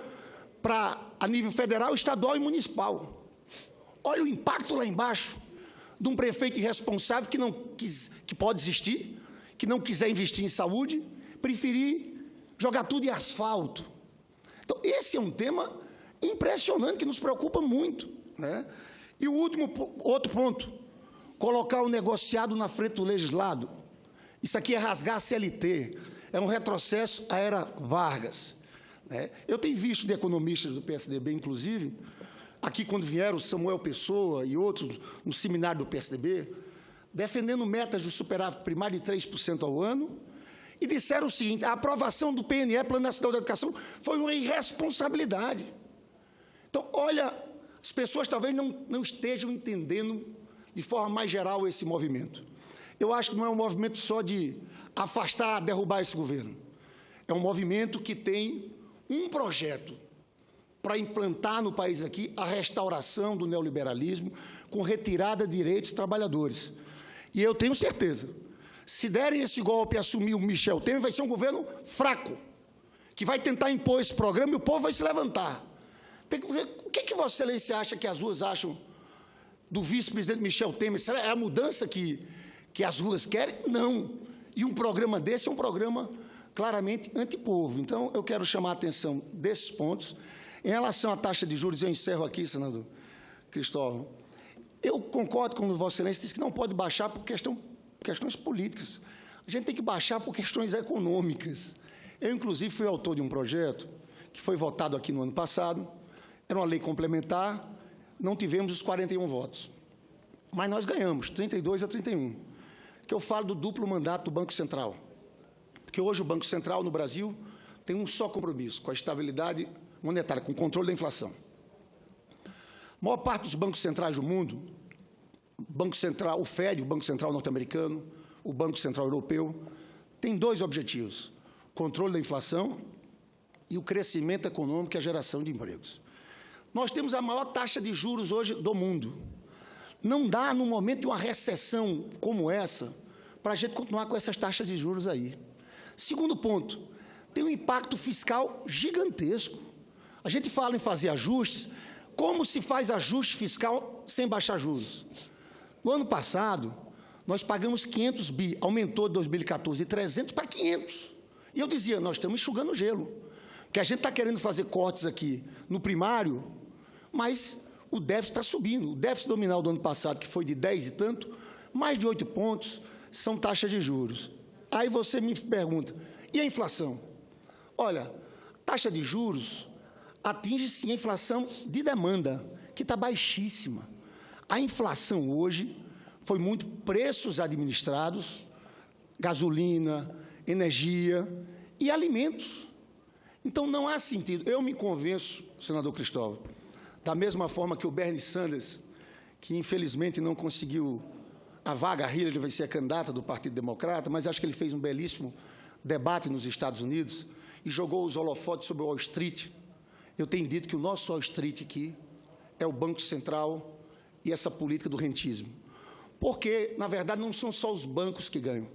Speaker 5: a nível federal, estadual e municipal. Olha o impacto lá embaixo de um prefeito irresponsável que pode existir, que não quiser investir em saúde, preferir jogar tudo em asfalto. Então, esse é um tema impressionante que nos preocupa muito, né? E o outro ponto, colocar o negociado na frente do legislado. Isso aqui é rasgar a CLT, é um retrocesso à era Vargas, né? Eu tenho visto de economistas do PSDB, inclusive, aqui quando vieram o Samuel Pessoa e outros no seminário do PSDB, defendendo metas de superávit primário de 3% ao ano, e disseram o seguinte: a aprovação do PNE, Plano Nacional de Educação, foi uma irresponsabilidade. Então, olha, as pessoas talvez não estejam entendendo de forma mais geral esse movimento. Eu acho que não é um movimento só de afastar, derrubar esse governo. É um movimento que tem um projeto para implantar no país aqui a restauração do neoliberalismo com retirada de direitos dos trabalhadores. E eu tenho certeza, se derem esse golpe e assumir o Michel Temer, vai ser um governo fraco, que vai tentar impor esse programa e o povo vai se levantar. O que Vossa Excelência acha que as ruas acham do vice-presidente Michel Temer? Será é a mudança que as ruas querem? Não. E um programa desse é um programa claramente antipovo. Então, eu quero chamar a atenção desses pontos. Em relação à taxa de juros, eu encerro aqui, senador Cristóvão. Eu concordo com Vossa Excelência, disse que não pode baixar por questões políticas. A gente tem que baixar por questões econômicas. Eu, inclusive, fui autor de um projeto que foi votado aqui no ano passado. Era uma lei complementar, não tivemos os 41 votos. Mas nós ganhamos, 32 a 31. Que eu falo do duplo mandato do Banco Central. Porque hoje o Banco Central, no Brasil, tem um só compromisso, com a estabilidade monetária, com o controle da inflação. A maior parte dos bancos centrais do mundo, Banco Central, o FED, o Banco Central norte-americano, o Banco Central europeu, tem 2 objetivos: controle da inflação e o crescimento econômico e a geração de empregos. Nós temos a maior taxa de juros hoje do mundo. Não dá, no momento de uma recessão como essa, para a gente continuar com essas taxas de juros aí. Segundo ponto, tem um impacto fiscal gigantesco. A gente fala em fazer ajustes. Como se faz ajuste fiscal sem baixar juros? No ano passado, nós pagamos 500 bi, aumentou de 2014 de 300 para 500. E eu dizia, nós estamos enxugando gelo, porque a gente está querendo fazer cortes aqui no primário, mas o déficit está subindo. O déficit nominal do ano passado, que foi de 10 e tanto, mais de 8 pontos, são taxas de juros. Aí você me pergunta, e a inflação? Olha, taxa de juros atinge sim a inflação de demanda, que está baixíssima. A inflação hoje foi muito preços administrados, gasolina, energia e alimentos. Então, não há sentido. Eu me convenço, senador Cristóvão, da mesma forma que o Bernie Sanders, que infelizmente não conseguiu a vaga, a Hillary vai ser a candidata do Partido Democrata, mas acho que ele fez um belíssimo debate nos Estados Unidos e jogou os holofotes sobre o Wall Street. Eu tenho dito que o nosso Wall Street aqui é o Banco Central e essa política do rentismo. Porque, na verdade, não são só os bancos que ganham.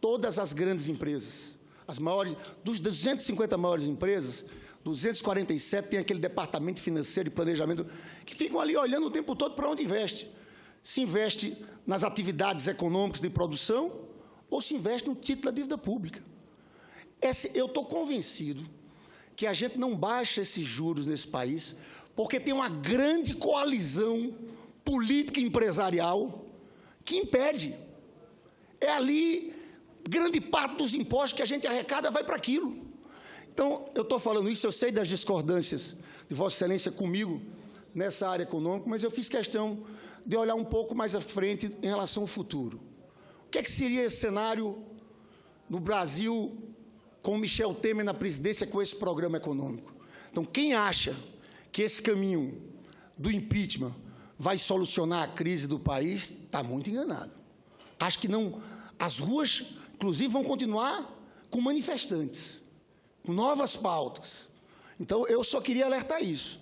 Speaker 5: Todas as grandes empresas, As maiores, dos 250 maiores empresas, 247 tem aquele departamento financeiro e planejamento que ficam ali olhando o tempo todo para onde investe. Se investe nas atividades econômicas de produção ou se investe no título da dívida pública. Eu estou convencido que a gente não baixa esses juros nesse país porque tem uma grande coalizão política e empresarial que impede. É ali, grande parte dos impostos que a gente arrecada vai para aquilo. Então, eu estou falando isso, eu sei das discordâncias de Vossa Excelência comigo nessa área econômica, mas eu fiz questão de olhar um pouco mais à frente em relação ao futuro. O que é que seria esse cenário no Brasil com Michel Temer na presidência com esse programa econômico? Então, quem acha que esse caminho do impeachment vai solucionar a crise do país, está muito enganado. Acho que não. As ruas, inclusive, vão continuar com manifestantes, com novas pautas. Então, eu só queria alertar isso.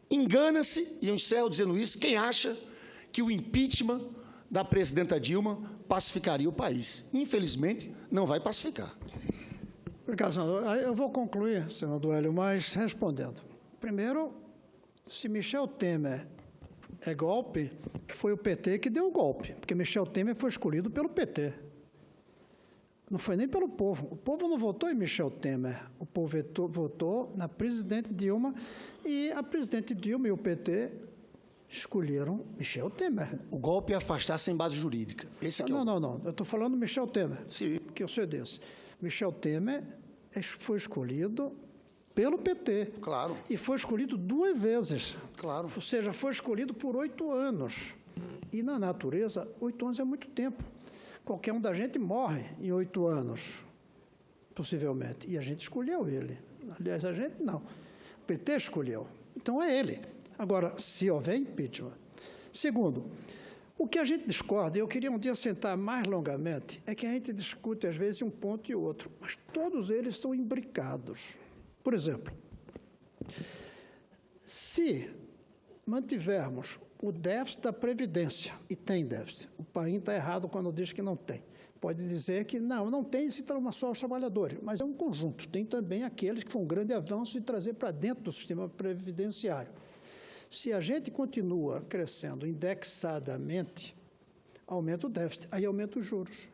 Speaker 5: Engana-se, e eu encerro dizendo isso, quem acha que o impeachment da presidenta Dilma pacificaria o país. Infelizmente, não vai pacificar.
Speaker 1: Obrigado, senador. Eu vou concluir, senador Hélio, mas respondendo. Primeiro, se Michel Temer é golpe, foi o PT que deu o golpe, porque Michel Temer foi escolhido pelo PT. Não foi nem pelo povo. O povo não votou em Michel Temer. O povo votou na presidente Dilma e a presidente Dilma e o PT escolheram Michel Temer.
Speaker 5: O golpe é afastar sem base jurídica. Esse aqui
Speaker 1: não. Eu estou falando Michel Temer.
Speaker 5: Sim.
Speaker 1: Que eu sei desse. Michel Temer foi escolhido pelo PT.
Speaker 5: Claro.
Speaker 1: E foi escolhido 2 vezes.
Speaker 5: Claro.
Speaker 1: Ou seja, foi escolhido por 8 anos. E na natureza, 8 anos é muito tempo. Qualquer um da gente morre em 8 anos, possivelmente. E a gente escolheu ele. Aliás, a gente não. O PT escolheu. Então, é ele. Agora, se houver impeachment. Segundo, o que a gente discorda, e eu queria um dia sentar mais longamente, é que a gente discute, às vezes, um ponto e outro, mas todos eles são imbricados. Por exemplo, se mantivermos o déficit da Previdência, e tem déficit, o Paim está errado quando diz que não tem. Pode dizer que não tem se trama só os trabalhadores, mas é um conjunto. Tem também aqueles que foi um grande avanço de trazer para dentro do sistema previdenciário. Se a gente continua crescendo indexadamente, aumenta o déficit, aí aumenta os juros.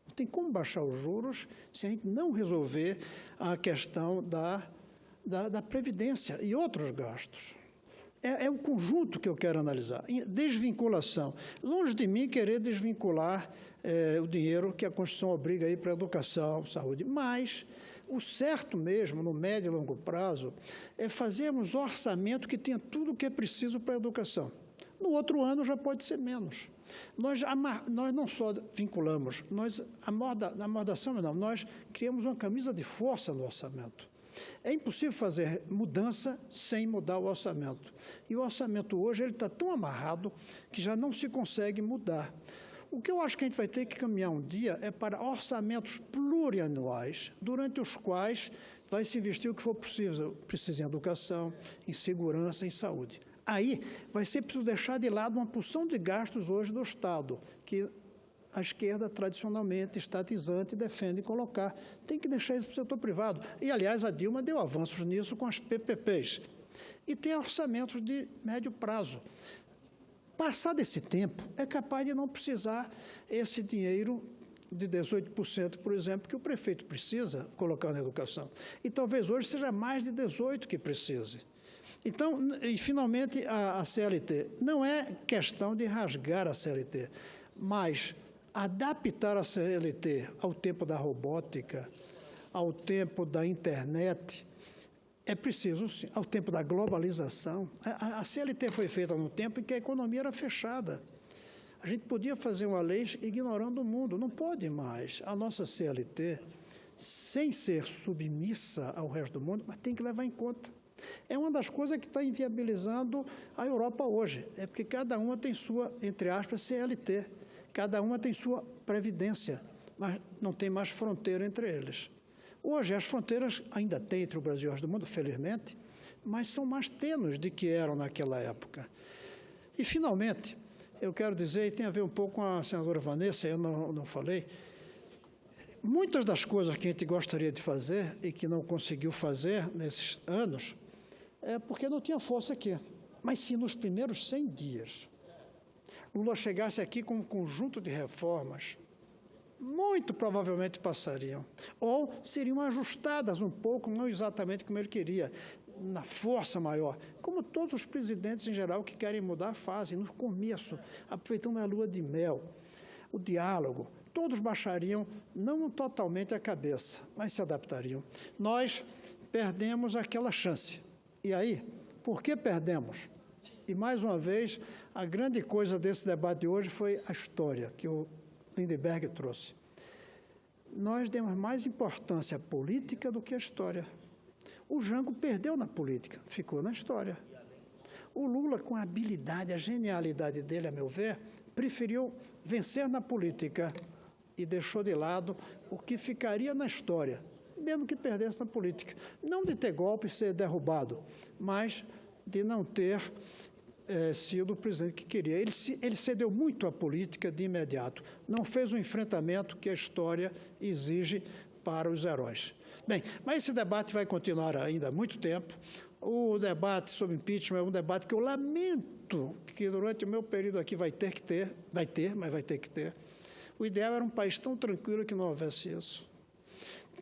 Speaker 1: Não tem como baixar os juros se a gente não resolver a questão da Previdência e outros gastos. É um conjunto que eu quero analisar. Desvinculação. Longe de mim querer desvincular o dinheiro que a Constituição obriga aí para a educação, saúde, mas o certo mesmo, no médio e longo prazo, é fazermos orçamento que tenha tudo o que é preciso para a educação. No outro ano já pode ser menos. Nós não só vinculamos, na amordação não, nós criamos uma camisa de força no orçamento. É impossível fazer mudança sem mudar o orçamento. E o orçamento hoje ele está tão amarrado que já não se consegue mudar. O que eu acho que a gente vai ter que caminhar um dia é para orçamentos plurianuais, durante os quais vai se investir o que for preciso em educação, em segurança, em saúde. Aí vai ser preciso deixar de lado uma porção de gastos hoje do Estado, que a esquerda, tradicionalmente, estatizante, defende colocar. Tem que deixar isso para o setor privado. E, aliás, a Dilma deu avanços nisso com as PPPs. E tem orçamentos de médio prazo. Passado esse tempo, é capaz de não precisar esse dinheiro de 18%, por exemplo, que o prefeito precisa colocar na educação. E talvez hoje seja mais de 18% que precise. Então, e finalmente, a CLT. Não é questão de rasgar a CLT, mas adaptar a CLT ao tempo da robótica, ao tempo da internet, é preciso, sim, ao tempo da globalização. A CLT foi feita num tempo em que a economia era fechada. A gente podia fazer uma lei ignorando o mundo, não pode mais. A nossa CLT, sem ser submissa ao resto do mundo, mas tem que levar em conta. É uma das coisas que está inviabilizando a Europa hoje, é porque cada uma tem sua, entre aspas, CLT. Cada uma tem sua previdência, mas não tem mais fronteira entre eles. Hoje, as fronteiras ainda tem entre o Brasil e o resto do mundo, felizmente, mas são mais tênues do que eram naquela época. E, finalmente, eu quero dizer, e tem a ver um pouco com a senadora Vanessa, eu não falei, muitas das coisas que a gente gostaria de fazer e que não conseguiu fazer nesses anos é porque não tinha força aqui. Mas se nos primeiros 100 dias Lula chegasse aqui com um conjunto de reformas, muito provavelmente passariam, ou seriam ajustadas um pouco, não exatamente como ele queria, na força maior, como todos os presidentes em geral que querem mudar fazem, no começo, aproveitando a lua de mel, o diálogo, todos baixariam, não totalmente a cabeça, mas se adaptariam. Nós perdemos aquela chance. E aí, por que perdemos? E, mais uma vez, a grande coisa desse debate de hoje foi a história que o Lindbergh trouxe. Nós demos mais importância à política do que à história. O Jango perdeu na política, ficou na história. O Lula, com a habilidade, a genialidade dele, a meu ver, preferiu vencer na política e deixou de lado o que ficaria na história, mesmo que perdesse na política. Não de ter golpe e ser derrubado, mas de não ter sido o presidente que queria. Ele cedeu muito à política de imediato, não fez o enfrentamento que a história exige para os heróis. Bem, mas esse debate vai continuar ainda há muito tempo. O debate sobre impeachment é um debate que eu lamento que durante o meu período aqui vai ter, mas vai ter que ter. O ideal era um país tão tranquilo que não houvesse isso.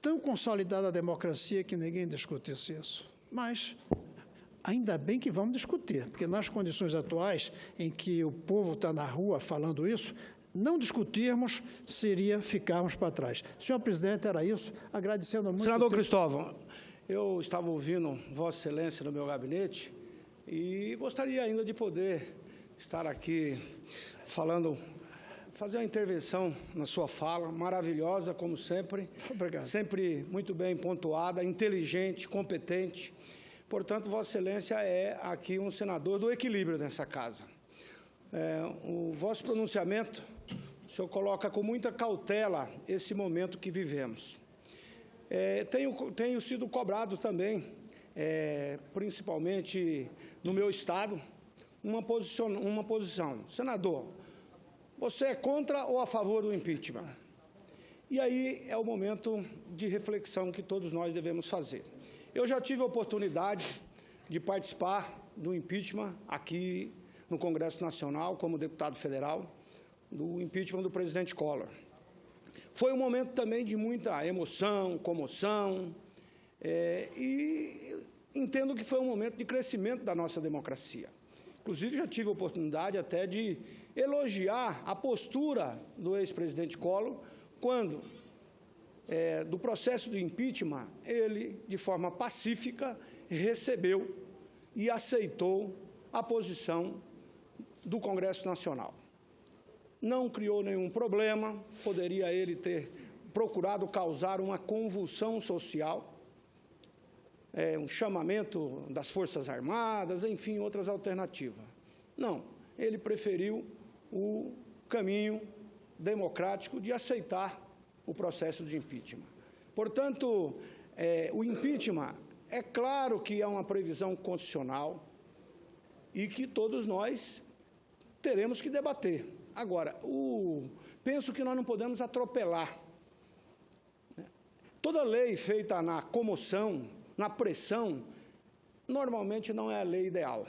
Speaker 1: Tão consolidada a democracia que ninguém discutisse isso. Mas ainda bem que vamos discutir, porque nas condições atuais em que o povo está na rua falando isso, não discutirmos seria ficarmos para trás. Senhor presidente, era isso, agradecendo muito.
Speaker 6: Senador Cristóvão, eu estava ouvindo Vossa Excelência no meu gabinete e gostaria ainda de poder estar aqui falando, fazer uma intervenção na sua fala, maravilhosa, como sempre.
Speaker 1: Obrigado. Sempre
Speaker 6: muito bem pontuada, inteligente, competente. Portanto, Vossa Excelência é aqui um senador do equilíbrio nessa casa. O vosso pronunciamento, o senhor coloca com muita cautela esse momento que vivemos. Tenho sido cobrado também, principalmente no meu estado, uma posição. Senador, você é contra ou a favor do impeachment? E aí é o momento de reflexão que todos nós devemos fazer. Eu já tive a oportunidade de participar do impeachment aqui no Congresso Nacional, como deputado federal, do impeachment do presidente Collor. Foi um momento também de muita emoção, comoção, e entendo que foi um momento de crescimento da nossa democracia. Inclusive, já tive a oportunidade até de elogiar a postura do ex-presidente Collor, quando, do processo de impeachment, ele, de forma pacífica, recebeu e aceitou a posição do Congresso Nacional. Não criou nenhum problema, poderia ele ter procurado causar uma convulsão social, um chamamento das Forças Armadas, enfim, outras alternativas. Não, ele preferiu o caminho democrático de aceitar o processo de impeachment. Portanto, o impeachment, é claro que é uma previsão constitucional e que todos nós teremos que debater. Agora, penso que nós não podemos atropelar. Toda lei feita na comoção, na pressão, normalmente não é a lei ideal.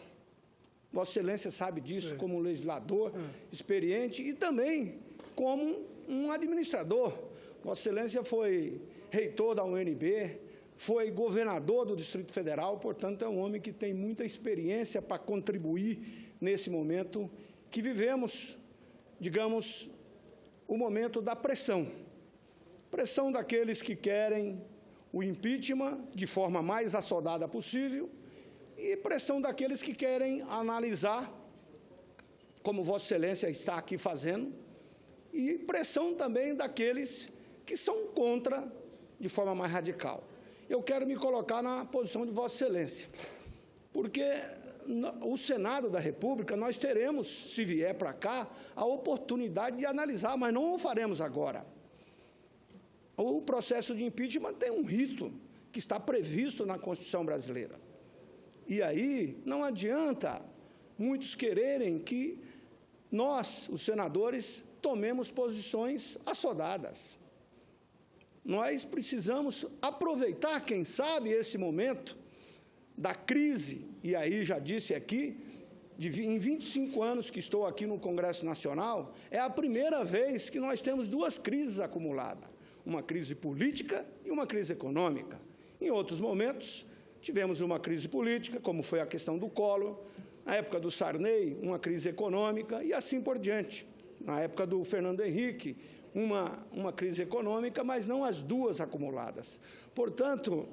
Speaker 6: Vossa Excelência sabe disso. Sim. Como legislador experiente e também como um administrador. Vossa Excelência foi reitor da UNB, foi governador do Distrito Federal, portanto, é um homem que tem muita experiência para contribuir nesse momento que vivemos, digamos, o momento da pressão. Pressão daqueles que querem o impeachment de forma mais assodada possível e pressão daqueles que querem analisar, como Vossa Excelência está aqui fazendo, e pressão também daqueles que são contra de forma mais radical. Eu quero me colocar na posição de Vossa Excelência, porque o Senado da República, nós teremos, se vier para cá, a oportunidade de analisar, mas não o faremos agora. O processo de impeachment tem um rito que está previsto na Constituição brasileira. E aí não adianta muitos quererem que nós, os senadores, tomemos posições assodadas. nós precisamos aproveitar, quem sabe, esse momento da crise, e aí já disse aqui, em 25 anos que estou aqui no Congresso Nacional, é a primeira vez que nós temos duas crises acumuladas, uma crise política e uma crise econômica. Em outros momentos, tivemos uma crise política, como foi a questão do Collor, na época do Sarney, uma crise econômica e assim por diante. Na época do Fernando Henrique, uma crise econômica, mas não as duas acumuladas. Portanto,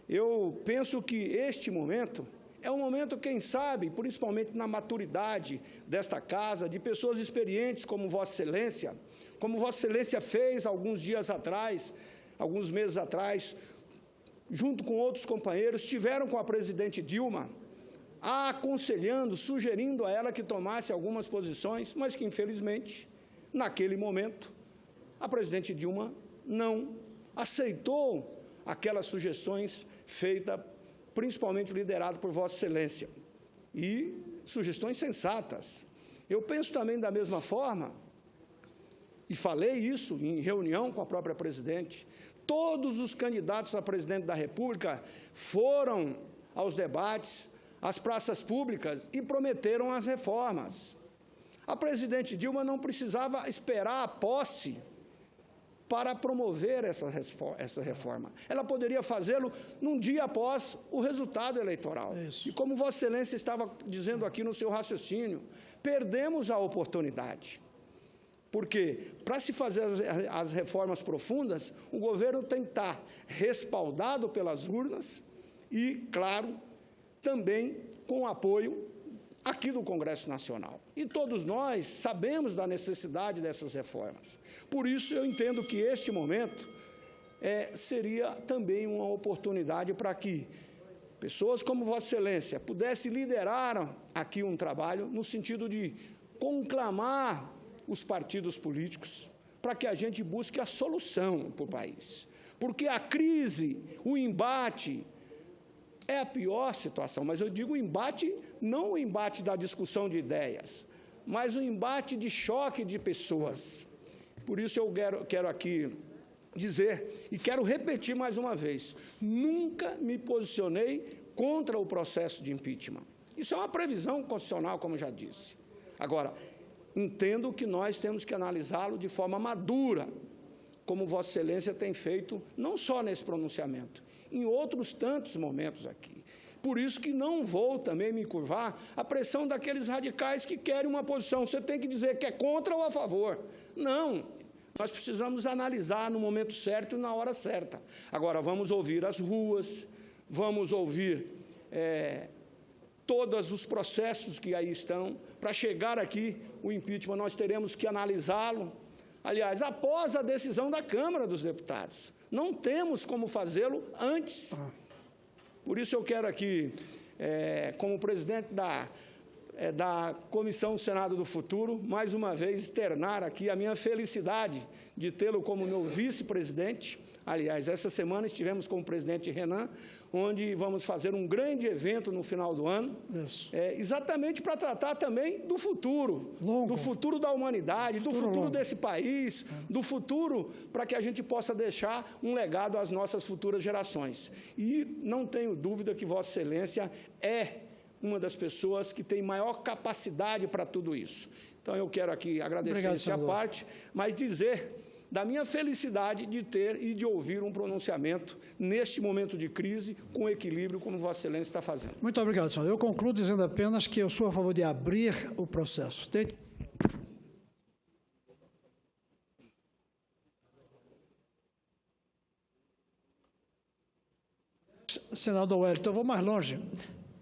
Speaker 6: eu penso que este momento é um momento, quem sabe, principalmente na maturidade desta casa, de pessoas experientes como Vossa Excelência fez alguns dias atrás, alguns meses atrás, junto com outros companheiros, estiveram com a presidente Dilma, a aconselhando, sugerindo a ela que tomasse algumas posições, mas que, infelizmente, naquele momento, a presidente Dilma não aceitou aquelas sugestões feitas, principalmente liderado por Vossa Excelência, e sugestões sensatas. Eu penso também da mesma forma, e falei isso em reunião com a própria presidente, todos os candidatos a presidente da República foram aos debates, às praças públicas e prometeram as reformas. A presidente Dilma não precisava esperar a posse para promover essa reforma. Ela poderia fazê-lo num dia após o resultado eleitoral.
Speaker 1: Isso.
Speaker 6: E como Vossa Excelência estava dizendo aqui no seu raciocínio, perdemos a oportunidade. Porque, para se fazer as reformas profundas, o governo tem que estar respaldado pelas urnas e, claro, também com o apoio aqui do Congresso Nacional. E todos nós sabemos da necessidade dessas reformas. Por isso, eu entendo que este momento seria também uma oportunidade para que pessoas como Vossa Excelência pudessem liderar aqui um trabalho no sentido de conclamar os partidos políticos para que a gente busque a solução para o país. Porque a crise, o embate, é a pior situação, mas eu digo o embate, não o embate da discussão de ideias, mas o embate de choque de pessoas. Por isso eu quero aqui dizer, e quero repetir mais uma vez, nunca me posicionei contra o processo de impeachment. Isso é uma previsão constitucional, como já disse. Agora, entendo que nós temos que analisá-lo de forma madura, como Vossa Excelência tem feito, não só nesse pronunciamento, em outros tantos momentos aqui. Por isso que não vou também me curvar à pressão daqueles radicais que querem uma posição. Você tem que dizer que é contra ou a favor. Não, nós precisamos analisar no momento certo e na hora certa. Agora, vamos ouvir as ruas, vamos ouvir todos os processos que aí estão. Para chegar aqui, o impeachment, nós teremos que analisá-lo. Aliás, após a decisão da Câmara dos Deputados. Não temos como fazê-lo antes. Por isso eu quero aqui, como presidente da Comissão Senado do Futuro, mais uma vez externar aqui a minha felicidade de tê-lo como meu vice-presidente. Aliás, essa semana estivemos com o presidente Renan, onde vamos fazer um grande evento no final do ano, exatamente para tratar também do futuro, do futuro da humanidade, do futuro desse país, do futuro para que a gente possa deixar um legado às nossas futuras gerações. E não tenho dúvida que Vossa Excelência é uma das pessoas que tem maior capacidade para tudo isso. Então, eu quero aqui agradecer essa parte, mas dizer da minha felicidade de ter e de ouvir um pronunciamento neste momento de crise, com equilíbrio, como Vossa Excelência está fazendo.
Speaker 1: Muito obrigado, senhor. Eu concluo dizendo apenas que eu sou a favor de abrir o processo. Senador Wellington, eu vou mais longe.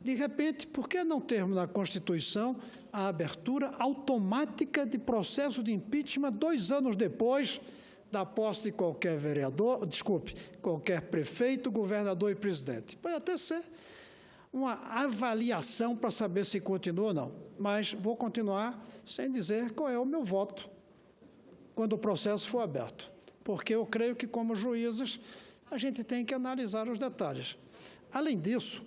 Speaker 1: De repente, por que não termos na Constituição a abertura automática de processo de impeachment 2 anos depois da posse de qualquer vereador, qualquer prefeito, governador e presidente? Pode até ser uma avaliação para saber se continua ou não, mas vou continuar sem dizer qual é o meu voto quando o processo for aberto, porque eu creio que, como juízes, a gente tem que analisar os detalhes. Além disso,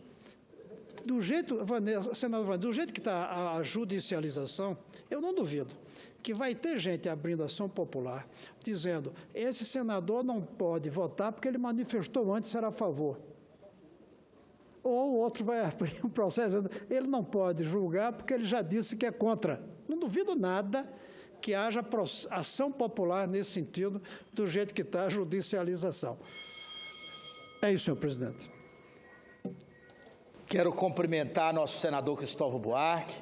Speaker 1: senador Vanessa, do jeito que está a judicialização, eu não duvido que vai ter gente abrindo ação popular, dizendo, esse senador não pode votar porque ele manifestou antes ser a favor. Ou o outro vai abrir um processo dizendo, ele não pode julgar porque ele já disse que é contra. Não duvido nada que haja ação popular nesse sentido, do jeito que está a judicialização. É isso, senhor presidente.
Speaker 7: Quero cumprimentar nosso senador Cristóvão Buarque,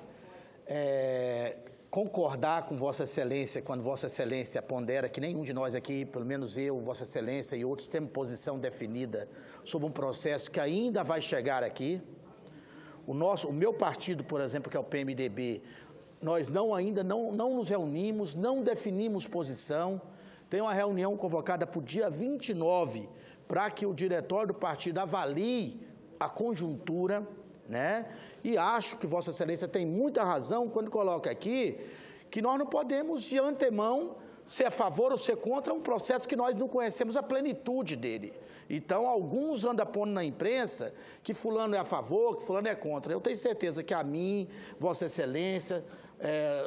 Speaker 7: concordar com Vossa Excelência quando Vossa Excelência pondera que nenhum de nós aqui, pelo menos eu, Vossa Excelência e outros, temos posição definida sobre um processo que ainda vai chegar aqui. O meu partido, por exemplo, que é o PMDB, nós ainda não nos reunimos, não definimos posição. Tem uma reunião convocada para o dia 29, para que o diretório do partido avalie a conjuntura, né? E acho que Vossa Excelência tem muita razão quando coloca aqui que nós não podemos, de antemão, ser a favor ou ser contra um processo que nós não conhecemos a plenitude dele. Então, alguns andam pondo na imprensa que fulano é a favor, que fulano é contra. Eu tenho certeza que a mim, Vossa Excelência,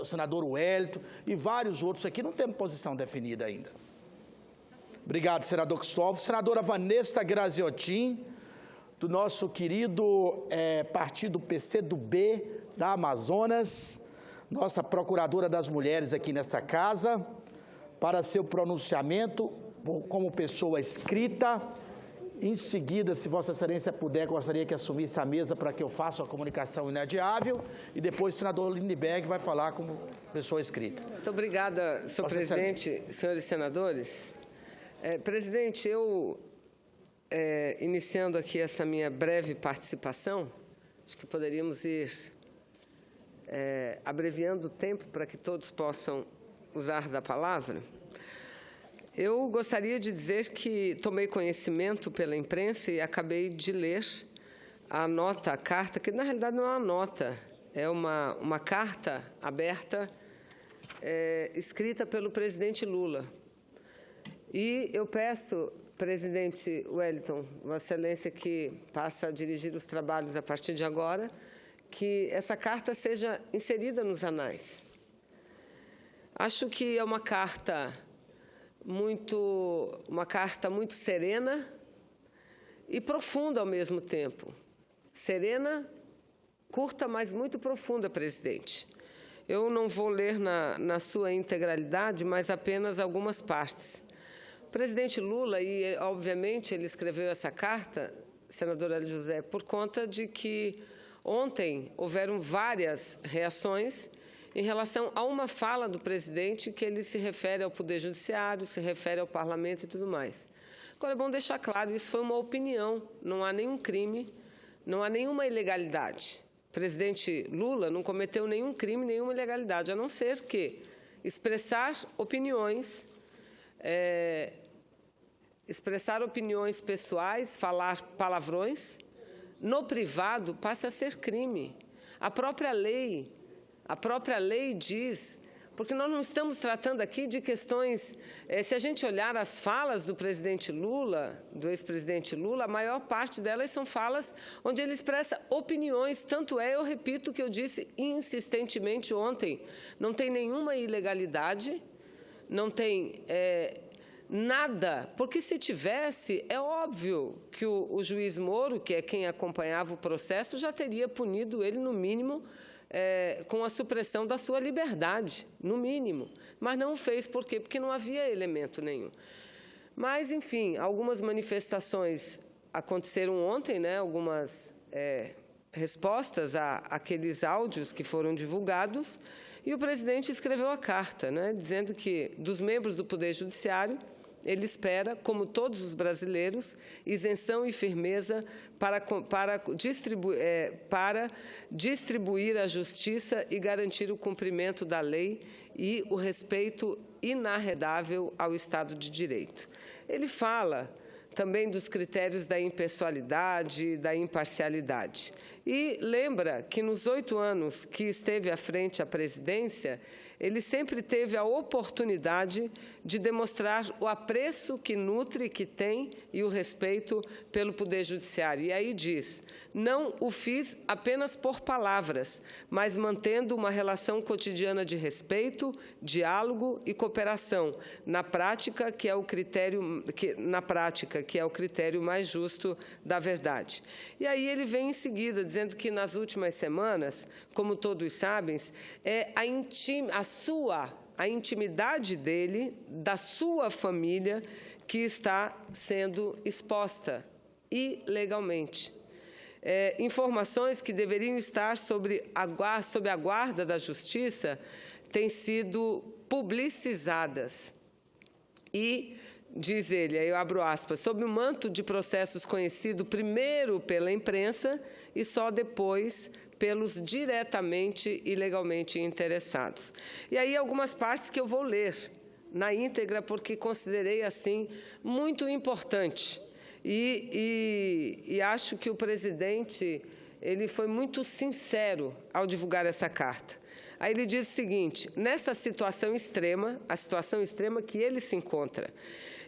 Speaker 7: o senador Wellington e vários outros aqui não temos posição definida ainda. Obrigado, senador Cristóvão. Senadora Vanessa Graziotin, do nosso querido partido PCdoB da Amazonas, nossa procuradora das mulheres aqui nessa casa, para seu pronunciamento como pessoa escrita. Em seguida, se Vossa Excelência puder, gostaria que assumisse a mesa para que eu faça a comunicação inadiável, e depois o senador Lindbergh vai falar como pessoa escrita.
Speaker 3: Muito obrigada, senhor presidente, senhores senadores. Presidente, eu, iniciando aqui essa minha breve participação, acho que poderíamos ir abreviando o tempo para que todos possam usar da palavra. Eu gostaria de dizer que tomei conhecimento pela imprensa e acabei de ler a carta, que na realidade não é uma nota, é uma carta aberta escrita pelo presidente Lula. E eu peço, presidente Wellington, Vossa Excelência, que passa a dirigir os trabalhos a partir de agora, que essa carta seja inserida nos anais. Acho que é uma carta muito serena e profunda ao mesmo tempo. Serena, curta, mas muito profunda, presidente. Eu não vou ler na sua integralidade, mas apenas algumas partes. O presidente Lula, e obviamente ele escreveu essa carta, senador Hélio José, por conta de que ontem houveram várias reações em relação a uma fala do presidente que ele se refere ao Poder Judiciário, se refere ao Parlamento e tudo mais. Agora, é bom deixar claro, isso foi uma opinião, não há nenhum crime, não há nenhuma ilegalidade. O presidente Lula não cometeu nenhum crime, nenhuma ilegalidade, a não ser que expressar opiniões pessoais, falar palavrões, no privado passa a ser crime. A própria lei diz, porque nós não estamos tratando aqui de questões... se a gente olhar as falas do presidente Lula, do ex-presidente Lula, a maior parte delas são falas onde ele expressa opiniões, tanto eu repito o que eu disse insistentemente ontem, não tem nenhuma ilegalidade, não tem nada, porque se tivesse, é óbvio que o juiz Moro, que é quem acompanhava o processo, já teria punido ele, no mínimo, com a supressão da sua liberdade, no mínimo. Mas não o fez, por quê? Porque não havia elemento nenhum. Mas, enfim, algumas manifestações aconteceram ontem, né? Algumas respostas àqueles áudios que foram divulgados, e o presidente escreveu a carta, né? Dizendo que, dos membros do Poder Judiciário, ele espera, como todos os brasileiros, isenção e firmeza para distribuir a justiça e garantir o cumprimento da lei e o respeito inarredável ao Estado de Direito. Ele fala também dos critérios da impessoalidade, da imparcialidade. E lembra que nos 8 anos que esteve à frente à presidência, ele sempre teve a oportunidade de demonstrar o apreço que nutre, que tem, e o respeito pelo Poder Judiciário. E aí diz, não o fiz apenas por palavras, mas mantendo uma relação cotidiana de respeito, diálogo e cooperação, na prática, que é o critério mais justo da verdade. E aí ele vem em seguida, dizendo que nas últimas semanas, como todos sabem, é a intimidade dele, da sua família, que está sendo exposta ilegalmente. Informações que deveriam estar sob a guarda da Justiça têm sido publicizadas. E, diz ele, aí eu abro aspas, sob o manto de processos conhecido primeiro pela imprensa e só depois pelos diretamente e legalmente interessados. E aí algumas partes que eu vou ler na íntegra, porque considerei, assim, muito importante. E acho que o presidente ele foi muito sincero ao divulgar essa carta. Aí ele diz o seguinte, nessa situação extrema, a situação extrema que ele se encontra,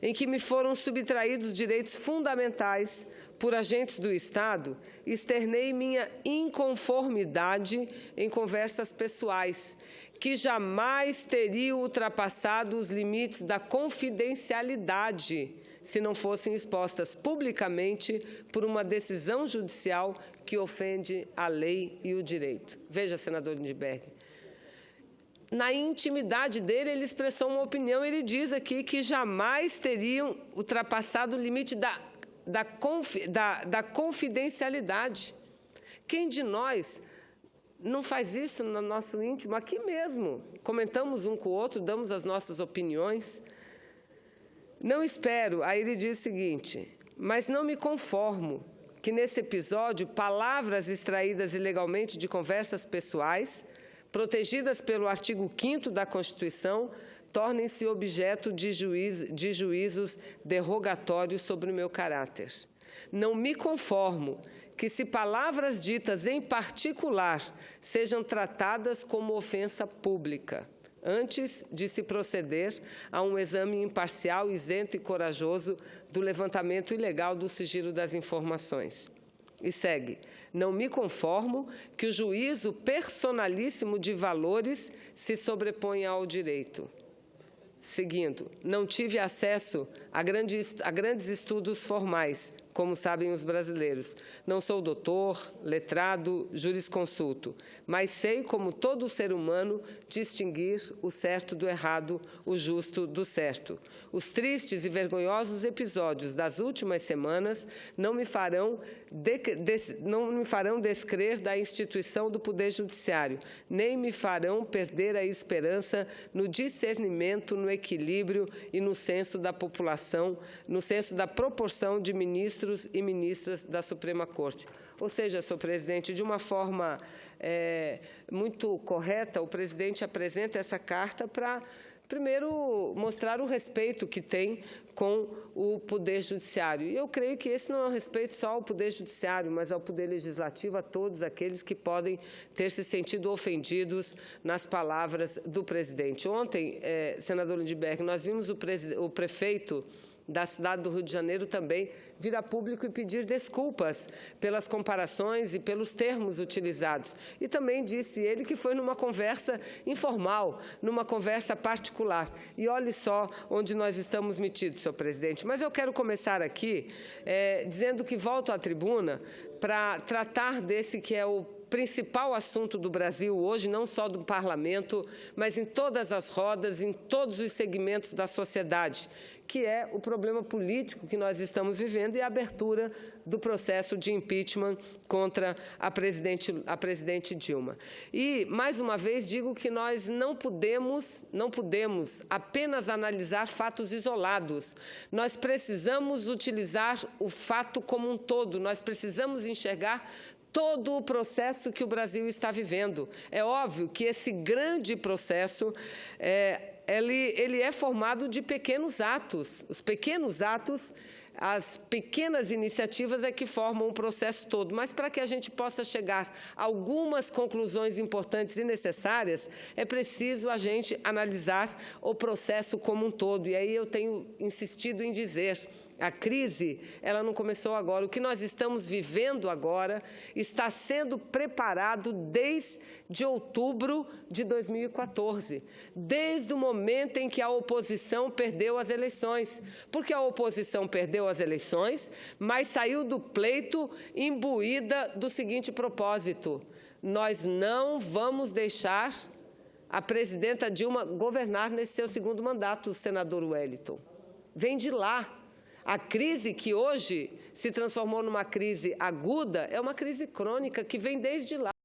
Speaker 3: em que me foram subtraídos direitos fundamentais por agentes do Estado, externei minha inconformidade em conversas pessoais, que jamais teriam ultrapassado os limites da confidencialidade se não fossem expostas publicamente por uma decisão judicial que ofende a lei e o direito. Veja, senador Lindbergh, na intimidade dele, ele expressou uma opinião, ele diz aqui que jamais teriam ultrapassado o limite da confidencialidade. Quem de nós não faz isso no nosso íntimo? Aqui mesmo, comentamos um com o outro, damos as nossas opiniões. Não espero, aí ele diz o seguinte, mas não me conformo que nesse episódio palavras extraídas ilegalmente de conversas pessoais, protegidas pelo artigo 5º da Constituição, tornem-se objeto de juízos derrogatórios sobre o meu caráter. Não me conformo que, se palavras ditas em particular sejam tratadas como ofensa pública, antes de se proceder a um exame imparcial, isento e corajoso do levantamento ilegal do sigilo das informações. E segue, não me conformo que o juízo personalíssimo de valores se sobreponha ao direito. Seguindo, não tive acesso a grandes estudos formais, como sabem os brasileiros. Não sou doutor, letrado, jurisconsulto, mas sei, como todo ser humano, distinguir o certo do errado, o justo do certo. Os tristes e vergonhosos episódios das últimas semanas não me farão descrer da instituição do Poder Judiciário, nem me farão perder a esperança no discernimento, no equilíbrio e no senso da população, no senso da proporção de ministros e ministras da Suprema Corte. Ou seja, senhor presidente, de uma forma muito correta, o presidente apresenta essa carta para, primeiro, mostrar o respeito que tem com o Poder Judiciário. E eu creio que esse não é um respeito só ao Poder Judiciário, mas ao Poder Legislativo, a todos aqueles que podem ter se sentido ofendidos nas palavras do presidente. Ontem, senador Lindbergh, nós vimos o prefeito da cidade do Rio de Janeiro também vir a público e pedir desculpas pelas comparações e pelos termos utilizados. E também disse ele que foi numa conversa informal, numa conversa particular. E olhe só onde nós estamos metidos, senhor presidente. Mas eu quero começar aqui dizendo que volto à tribuna para tratar desse que é o principal assunto do Brasil hoje, não só do parlamento, mas em todas as rodas, em todos os segmentos da sociedade, que é o problema político que nós estamos vivendo e a abertura do processo de impeachment contra a presidente Dilma. E, mais uma vez, digo que nós não podemos apenas analisar fatos isolados. Nós precisamos utilizar o fato como um todo, nós precisamos enxergar todo o processo que o Brasil está vivendo. É óbvio que esse grande processo ele é formado de pequenos atos. Os pequenos atos as pequenas iniciativas é que formam o processo todo, mas para que a gente possa chegar a algumas conclusões importantes e necessárias, é preciso a gente analisar o processo como um todo. E aí eu tenho insistido em dizer, a crise, ela não começou agora. O que nós estamos vivendo agora está sendo preparado desde outubro de 2014, desde o momento em que a oposição perdeu as eleições. Porque a oposição perdeu as eleições, mas saiu do pleito imbuída do seguinte propósito: nós não vamos deixar a presidenta Dilma governar nesse seu segundo mandato, senador Wellington. Vem de lá. A crise que hoje se transformou numa crise aguda é uma crise crônica que vem desde lá.